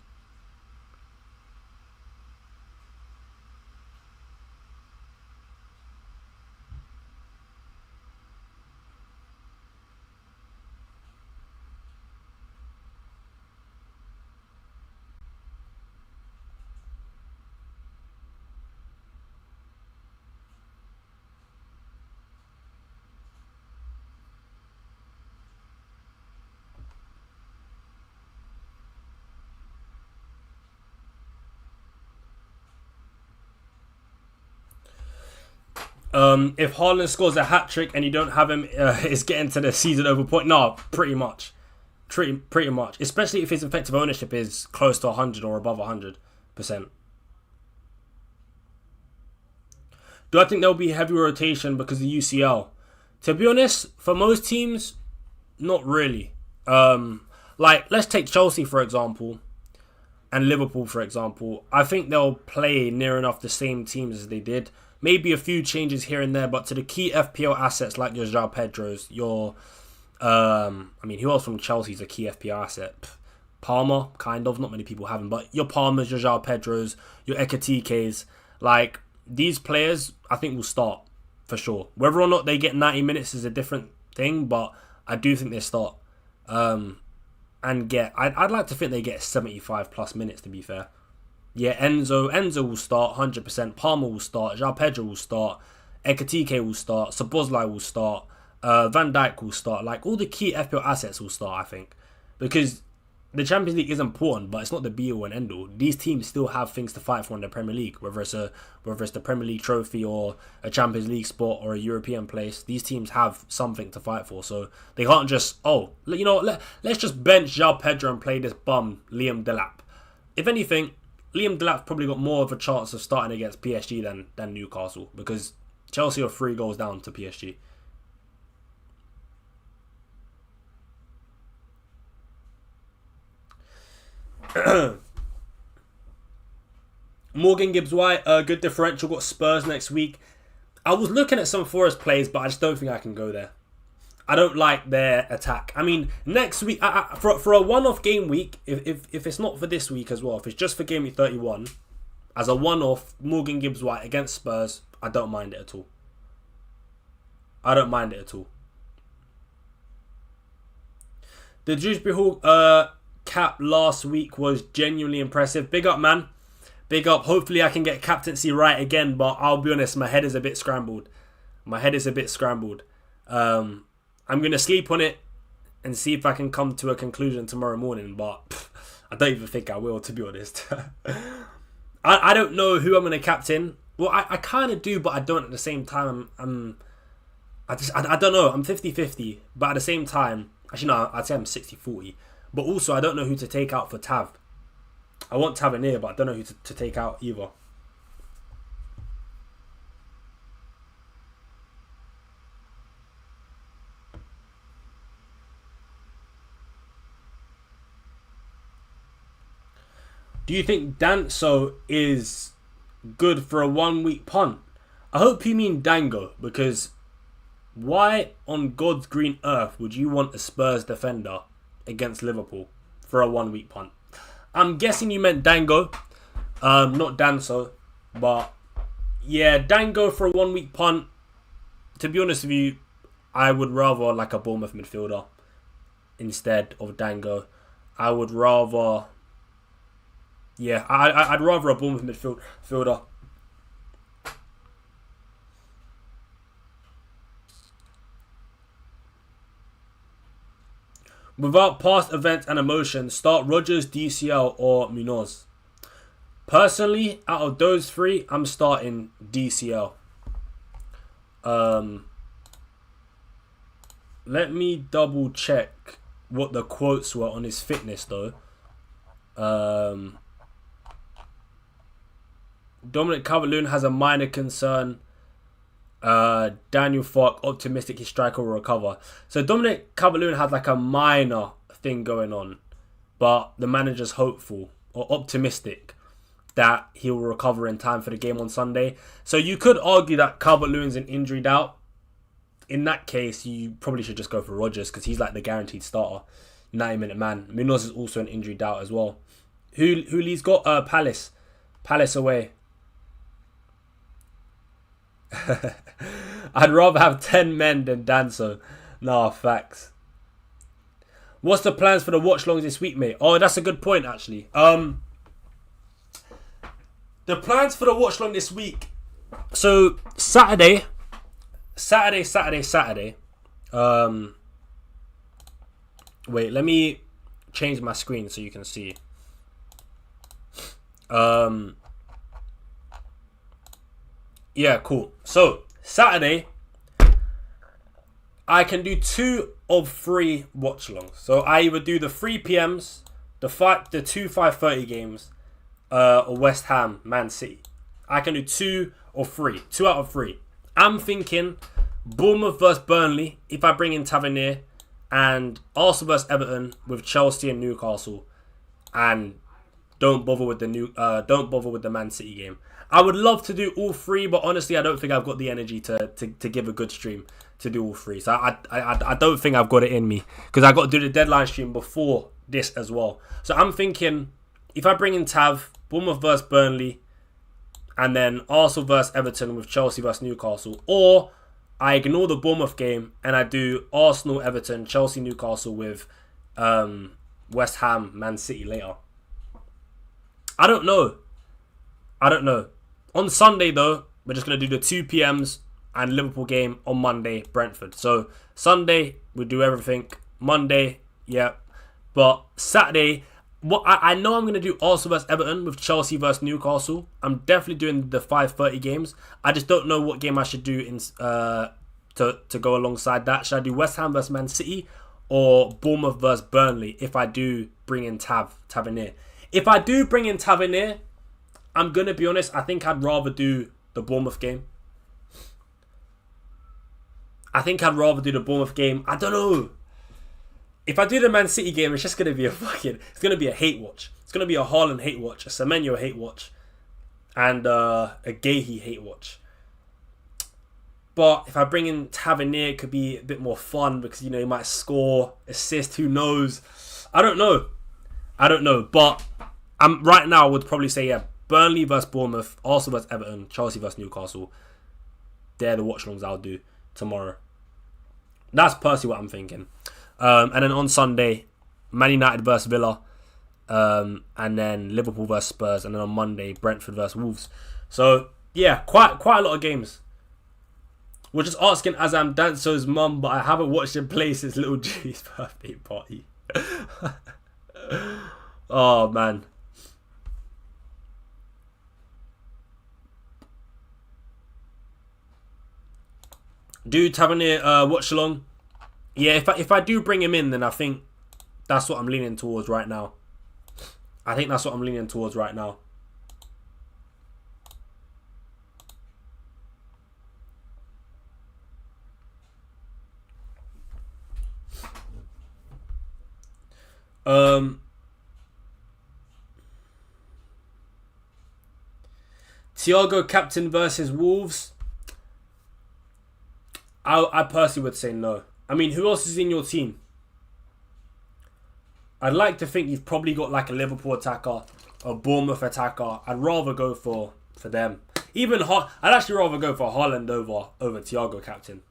Speaker 1: If Haaland scores a hat-trick and you don't have him, it's getting to the season over point. No, pretty much. Pretty much. Especially if his effective ownership is close to 100 or above 100%. Do I think there'll be heavy rotation because of UCL? To be honest, for most teams, not really. Like, let's take Chelsea, for example, and Liverpool, for example. I think they'll play near enough the same teams as they did. Maybe a few changes here and there, but to the key FPL assets like your Joao Pedro's, your... I mean, who else from Chelsea is a key FPL asset? Palmer, kind of. Not many people have him, but your Palmers, your Joao Pedro's, your Ekatike's. Like, these players, I think, will start, for sure. Whether or not they get 90 minutes is a different thing, but I do think they start. And get... I'd like to think they get 75 plus minutes, to be fair. Yeah, Enzo will start 100%. Palmer will start. Joao Pedro will start. Ekatike will start. Szoboszlai will start. Van Dijk will start. Like, all the key FPL assets will start, I think. Because the Champions League is important, but it's not the be-all and end-all. These teams still have things to fight for in the Premier League. Whether it's the Premier League trophy or a Champions League spot or a European place, these teams have something to fight for. So they can't just, let's just bench Joao Pedro and play this bum Liam Delap. If anything, Liam Delap's probably got more of a chance of starting against PSG than Newcastle, because Chelsea are 3 goals down to PSG. Morgan Gibbs-White, good differential, got Spurs next week. I was looking at some Forest plays, but I just don't think I can go there. I don't like their attack. I mean, next week, for a one-off game week, if it's not for this week as well, if it's just for game week 31, as a one-off, Morgan Gibbs-White against Spurs, I don't mind it at all. I don't mind it at all. The Dewsbury Hall cap last week was genuinely impressive. Big up, man. Big up. Hopefully I can get captaincy right again, but I'll be honest, my head is a bit scrambled. I'm going to sleep on it. and see if I can come to a conclusion tomorrow morning. But I don't even think I will, to be honest. I don't know who I'm going to captain. Well, I kind of do, but I don't at the same time. I don't know. I'm 50-50, but at the same time, actually no, I'd say I'm 60-40. But also, I don't know who to take out for Tav. I want Tavernier, but I don't know who to take out either. Do you think Danso is good for a 1 week punt? I hope you mean Dango, because why on God's green earth would you want a Spurs defender against Liverpool for a 1 week punt? I'm guessing you meant Dango, not Danso, but yeah, Dango for a 1 week punt. To be honest with you, I would rather like a Bournemouth midfielder instead of Dango. I would rather, yeah, I'd rather a Bournemouth midfielder. Without past events and emotions, start Rodgers, DCL or Munoz. Personally, out of those three, I'm starting DCL. Let me double check what the quotes were on his fitness though. Dominic Calvert-Lewin has a minor concern. Daniel Fark, optimistic his striker will recover. So Dominic Calvert-Lewin had like a minor thing going on, but the manager's hopeful or optimistic that he will recover in time for the game on Sunday. So you could argue that Calvert-Lewin's an injury doubt. In that case, you probably should just go for Rodgers because he's like the guaranteed starter, 90-minute man. Munoz is also an injury doubt as well. Who he's got? Palace away. I'd rather have 10 men than Danso. Nah, facts. What's the plans for the watch-longs this week, mate? Oh, that's a good point, actually. The plans for the watch-long this week. So, Saturday. Wait, let me change my screen so you can see. Yeah, cool. So, Saturday, I can do 2 of 3 watch-alongs. So, I either do the 3 PMs, the 2 5:30 games, or West Ham, Man City. I can do 2 or 3. 2 out of 3. I'm thinking Bournemouth versus Burnley, if I bring in Tavernier, and Arsenal versus Everton with Chelsea and Newcastle, and don't bother with the Man City game. I would love to do all 3, but honestly, I don't think I've got the energy to give a good stream to do all 3. So I don't think I've got it in me because I got to do the deadline stream before this as well. So I'm thinking if I bring in Tav, Bournemouth versus Burnley, and then Arsenal versus Everton with Chelsea versus Newcastle, or I ignore the Bournemouth game and I do Arsenal, Everton, Chelsea, Newcastle with West Ham, Man City later. I don't know. On Sunday, though, we're just going to do the 2 PMs and Liverpool game on Monday, Brentford. So, Sunday, we do everything. Monday, yeah. But Saturday, I know I'm going to do Arsenal versus Everton with Chelsea versus Newcastle. I'm definitely doing the 5:30 games. I just don't know what game I should do to go alongside that. Should I do West Ham versus Man City or Bournemouth versus Burnley if I do bring in Tavernier? If I do bring in Tavernier, I'm going to be honest, I think I'd rather do the Bournemouth game. I don't know. If I do the Man City game, it's just going to be it's going to be a hate watch. It's going to be a Haaland hate watch, a Semenyo hate watch, and a Gehi hate watch. But if I bring in Tavernier, it could be a bit more fun because, he might score, assist, who knows. I don't know. But right now I would probably say, yeah, Burnley versus Bournemouth, Arsenal versus Everton, Chelsea versus Newcastle. They're the watch-alongs I'll do tomorrow. That's personally what I'm thinking. And then on Sunday, Man United versus Villa, and then Liverpool versus Spurs, and then on Monday, Brentford versus Wolves. So yeah, quite a lot of games. We're just asking as I'm Danso's mum, but I haven't watched him play since Little G's birthday party. Oh, man. Dude, Tavernier, Watchalong. Yeah, if I do bring him in, then I think that's what I'm leaning towards right now. I think that's what I'm leaning towards right now. Thiago captain versus Wolves. I personally would say no. I mean, who else is in your team? I'd like to think you've probably got like a Liverpool attacker, a Bournemouth attacker. I'd rather go for them. I'd actually rather go for Haaland over Thiago captain.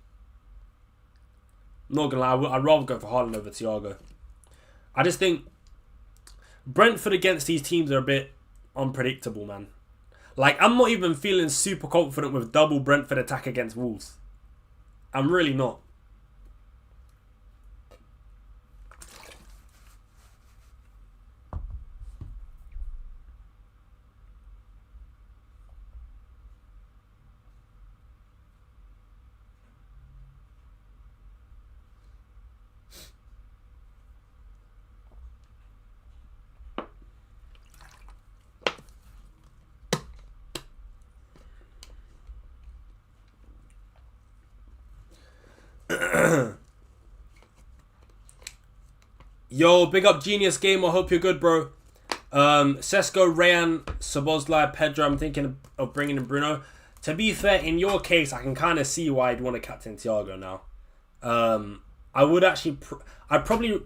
Speaker 1: Not gonna lie, I'd rather go for Haaland over Thiago. I just think Brentford against these teams are a bit unpredictable, man. Like, I'm not even feeling super confident with double Brentford attack against Wolves. I'm really not. Yo, big up Genius Gamer. Hope you're good, bro. Sesko, Rayan, Szoboszlai, Pedro. I'm thinking of bringing in Bruno. To be fair, in your case, I can kind of see why I'd want to captain Thiago now. I would actually... I'd probably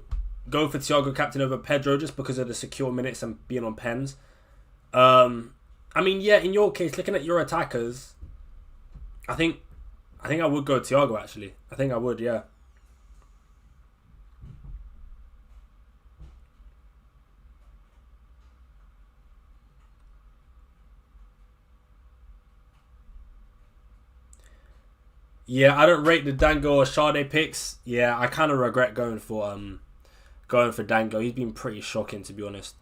Speaker 1: go for Thiago captain over Pedro just because of the secure minutes and being on pens. I mean, yeah, in your case, looking at your attackers, I think I would go Thiago, actually. I think I would, yeah. Yeah, I don't rate the Dango or Sade picks. Yeah, I kind of regret going for Dango. He's been pretty shocking, to be honest.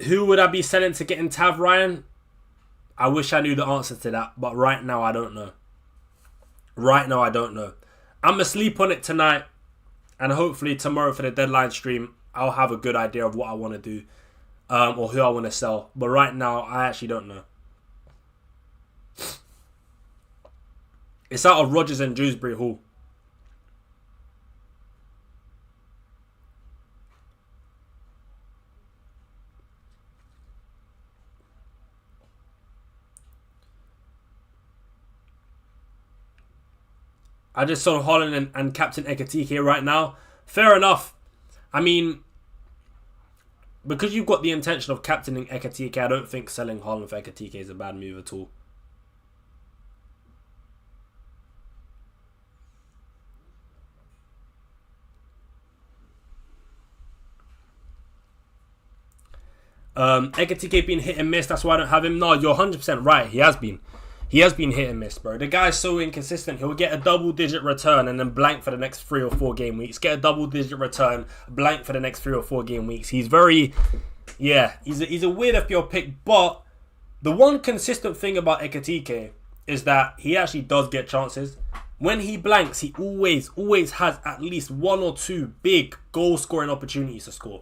Speaker 1: Who would I be selling to get in Tav, Ryan? I wish I knew the answer to that, but right now I don't know. Right now I don't know. I'm asleep on it tonight. And hopefully tomorrow for the deadline stream, I'll have a good idea of what I want to do. Or who I want to sell. But right now, I actually don't know. It's out of Rodgers and Dewsbury Hall. I just saw Haaland and Captain Ekatike right now. Fair enough. I mean, because you've got the intention of captaining Ekatike, I don't think selling Haaland for Ekatike is a bad move at all. Ekatike been hit and miss. That's why I don't have him. No, you're 100% right. He has been. He has been hit and miss, bro. The guy's so inconsistent. He'll get a double-digit return and then blank for the next 3 or 4 game weeks. Get a double-digit return, blank for the next 3 or 4 game weeks. He's very... Yeah, he's a weird FPL pick, but the one consistent thing about Ekatike is that he actually does get chances. When he blanks, he always has at least 1 or 2 big goal-scoring opportunities to score.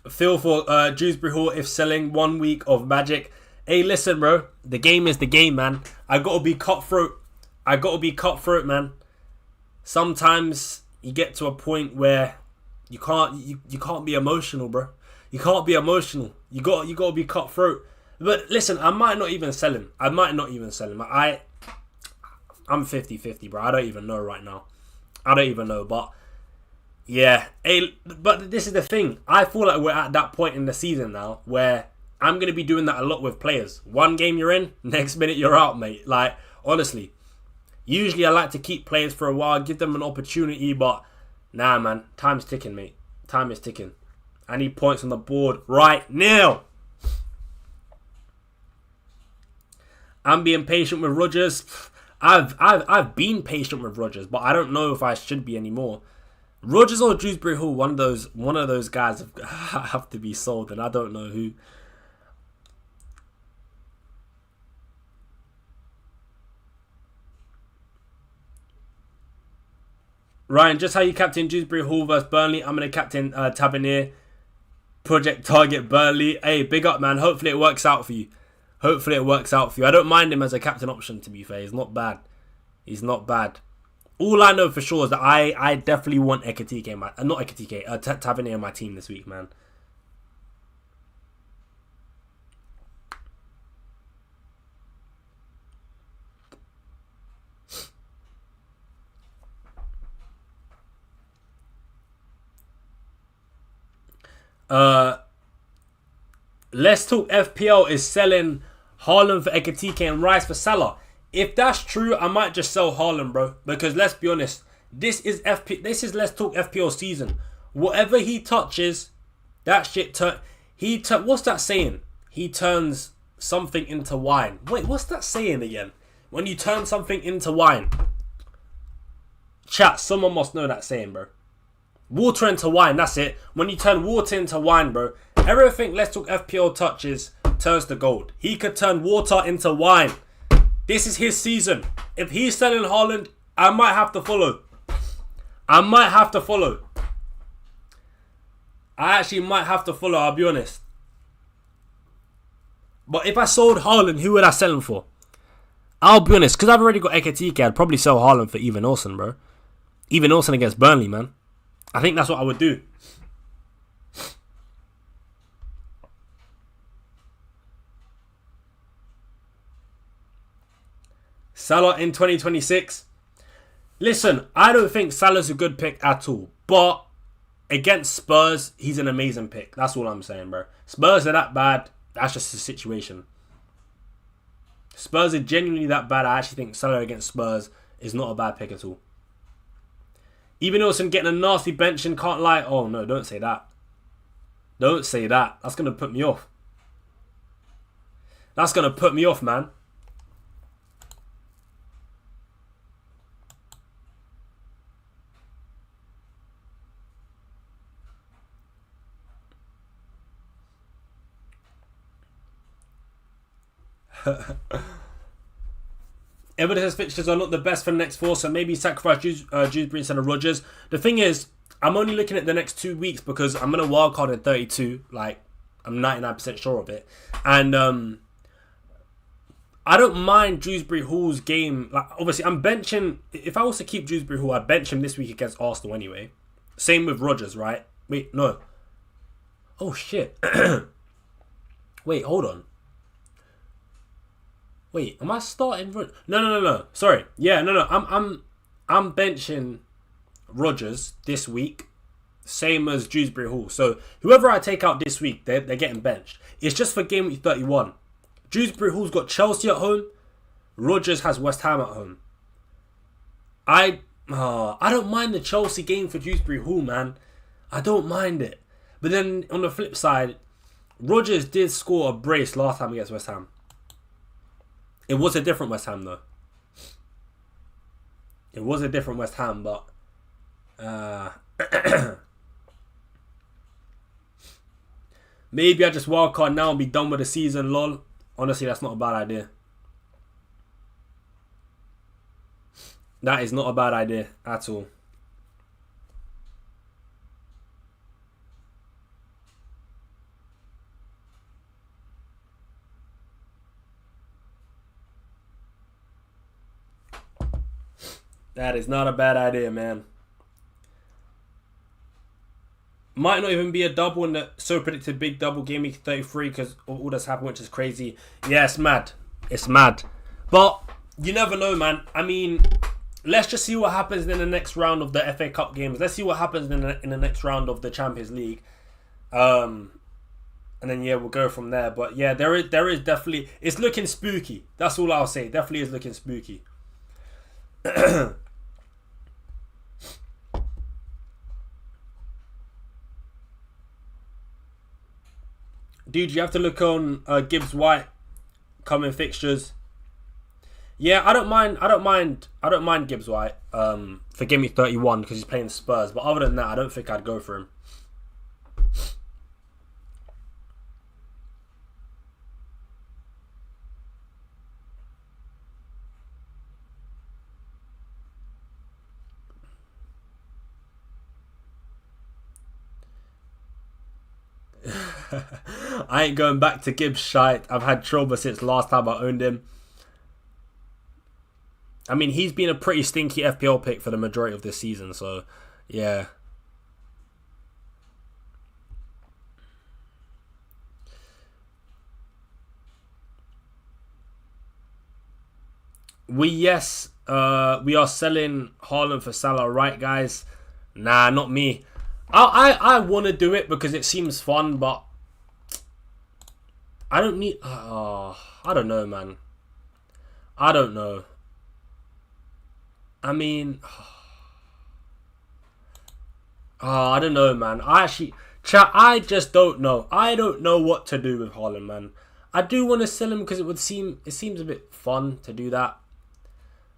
Speaker 1: Feel for Dewsbury Hall if selling 1 week of magic. Hey, listen, bro. The game is the game, man. I gotta be cutthroat. Man. Sometimes you get to a point where you can't be emotional, bro. You can't be emotional. You gotta be cutthroat. But listen, I might not even sell him. I'm 50-50, bro. I don't even know right now. But yeah, but this is the thing. I feel like we're at that point in the season now where I'm going to be doing that a lot with players. One game you're in, next minute you're out, mate. Like, honestly. Usually I like to keep players for a while, give them an opportunity, but nah, man. Time's ticking, mate. Time is ticking. I need points on the board right now. I'm being patient with Rodgers. I've been patient with Rodgers, but I don't know if I should be anymore. Rodgers or Dewsbury Hall, one of those guys have to be sold, and I don't know who. Ryan, just how you captain Dewsbury Hall versus Burnley, I'm going to captain Tavernier. Project Target Burnley. Hey, big up, man. Hopefully it works out for you. Hopefully it works out for you. I don't mind him as a captain option, to be fair. He's not bad. He's not bad. All I know for sure is that I definitely want Ekitike, not Ekitike, Tavernier on my team this week, man. Let's Talk FPL is selling Haaland for Ekitike and Rice for Salah. If that's true, I might just sell Haaland, bro. Because let's be honest, this is Let's Talk FPL season. Whatever he touches, that shit what's that saying? He turns something into wine. Wait, what's that saying again? When you turn something into wine. Chat, someone must know that saying, bro. Water into wine, that's it. When you turn water into wine, bro, everything Let's Talk FPL touches turns to gold. He could turn water into wine. This is his season. If he's selling Haaland, I might have to follow. I actually might have to follow, I'll be honest. But if I sold Haaland, who would I sell him for? I'll be honest, because I've already got Ekitike, I'd probably sell Haaland for Even Olsen, bro. Even Olsen against Burnley, man. I think that's what I would do. Salah in 2026. Listen, I don't think Salah's a good pick at all. But against Spurs, he's an amazing pick. That's all I'm saying, bro. Spurs are that bad. That's just the situation. Spurs are genuinely that bad. I actually think Salah against Spurs is not a bad pick at all. Even Olsen getting a nasty bench and can't lie. Oh, no, don't say that. Don't say that. That's going to put me off. That's going to put me off, man. Evidence fixtures are not the best for the next 4, so maybe sacrifice Dewsbury instead of Rodgers. The thing is, I'm only looking at the next 2 weeks because I'm going to wildcard in 32. Like, I'm 99% sure of it. And I don't mind Dewsbury Hall's game. Like, obviously, I'm benching. If I was to keep Dewsbury Hall, I'd bench him this week against Arsenal anyway. Same with Rodgers, right? Wait, no. Oh, shit. Wait, hold on. Wait, am I starting? No. Sorry. Yeah, no. I'm benching Rodgers this week, same as Dewsbury Hall. So whoever I take out this week, they're getting benched. It's just for game week 31. Dewsbury Hall's got Chelsea at home. Rodgers has West Ham at home. I don't mind the Chelsea game for Dewsbury Hall, man. I don't mind it. But then on the flip side, Rodgers did score a brace last time against West Ham. It was a different West Ham, though. It was a different West Ham, but... maybe I just wildcard now and be done with the season, lol. Honestly, that's not a bad idea. That is not a bad idea at all. That is not a bad idea, man. Might not even be a double in the so predicted big double game week 33 because of all that's happened, which is crazy. Yeah, it's mad. It's mad. But you never know, man. I mean, let's just see what happens in the next round of the FA Cup games. Let's see what happens in the next round of the Champions League. And then, yeah, we'll go from there. But, yeah, there is definitely... It's looking spooky. That's all I'll say. Definitely is looking spooky. Dude, you have to look on Gibbs White coming fixtures. Yeah, I don't mind Gibbs White. For Give Me 31 because he's playing Spurs. But other than that, I don't think I'd go for him. I ain't going back to Gibbs shite. I've had trouble since last time I owned him. I mean, he's been a pretty stinky FPL pick for the majority of this season, so yeah. We are selling Haaland for Salah, right, guys? Nah, not me. I want to do it because it seems fun, but I don't need... I don't know, man. I don't know. I mean... I don't know, man. I just don't know. I don't know what to do with Haaland, man. I do want to sell him because it seems a bit fun to do that.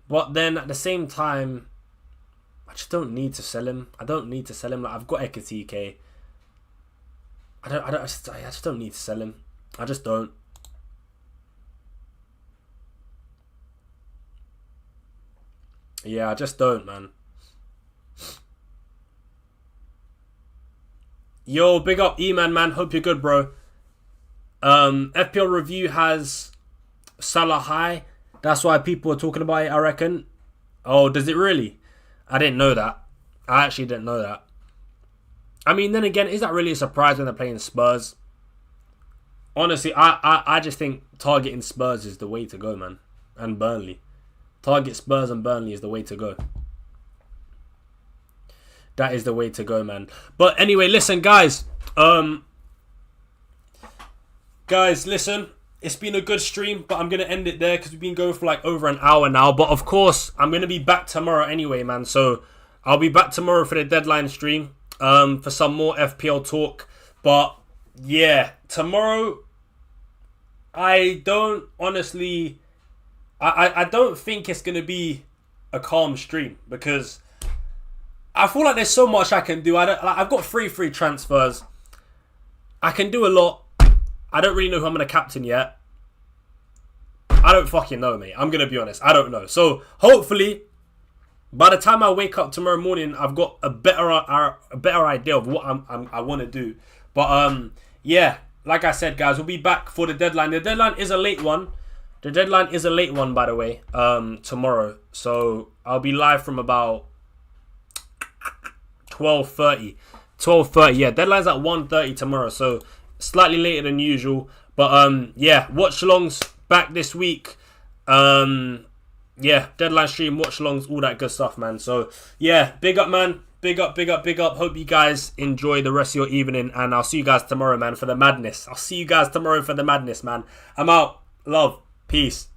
Speaker 1: But then at the same time, I just don't need to sell him. I don't need to sell him. Like, I've got Ekatike. I just don't need to sell him. I just don't. Yeah, I just don't, man. Yo, big up E-Man, man. Hope you're good, bro. FPL Review has Salah high. That's why people are talking about it, I reckon. Oh, does it really? I didn't know that. I actually didn't know that. I mean, then again, is that really a surprise when they're playing Spurs? Honestly, I just think targeting Spurs is the way to go, man. And Burnley. Target Spurs and Burnley is the way to go. That is the way to go, man. But anyway, listen, guys. Guys, listen. It's been a good stream, but I'm going to end it there because we've been going for like over an hour now. But of course, I'm going to be back tomorrow anyway, man. So I'll be back tomorrow for the deadline stream for some more FPL talk. But yeah, tomorrow, I don't honestly... I don't think it's going to be a calm stream because I feel like there's so much I can do. I've got three free transfers. I can do a lot. I don't really know who I'm going to captain yet. I don't fucking know, mate. I'm going to be honest. I don't know. So, hopefully, by the time I wake up tomorrow morning, I've got a better idea of what I want to do. But, yeah, like I said, guys, we'll be back for the deadline. The deadline is a late one. The deadline is a late one, by the way, tomorrow. So, I'll be live from about 12:30. 12:30, yeah. Deadline's at 1:30 tomorrow, so... slightly later than usual. But, yeah, Watchalong's back this week. Yeah, deadline stream, Watchalongs, all that good stuff, man. So, yeah, big up, man. Big up, big up, big up. Hope you guys enjoy the rest of your evening. And I'll see you guys tomorrow, man, for the madness. I'll see you guys tomorrow for the madness, man. I'm out. Love. Peace.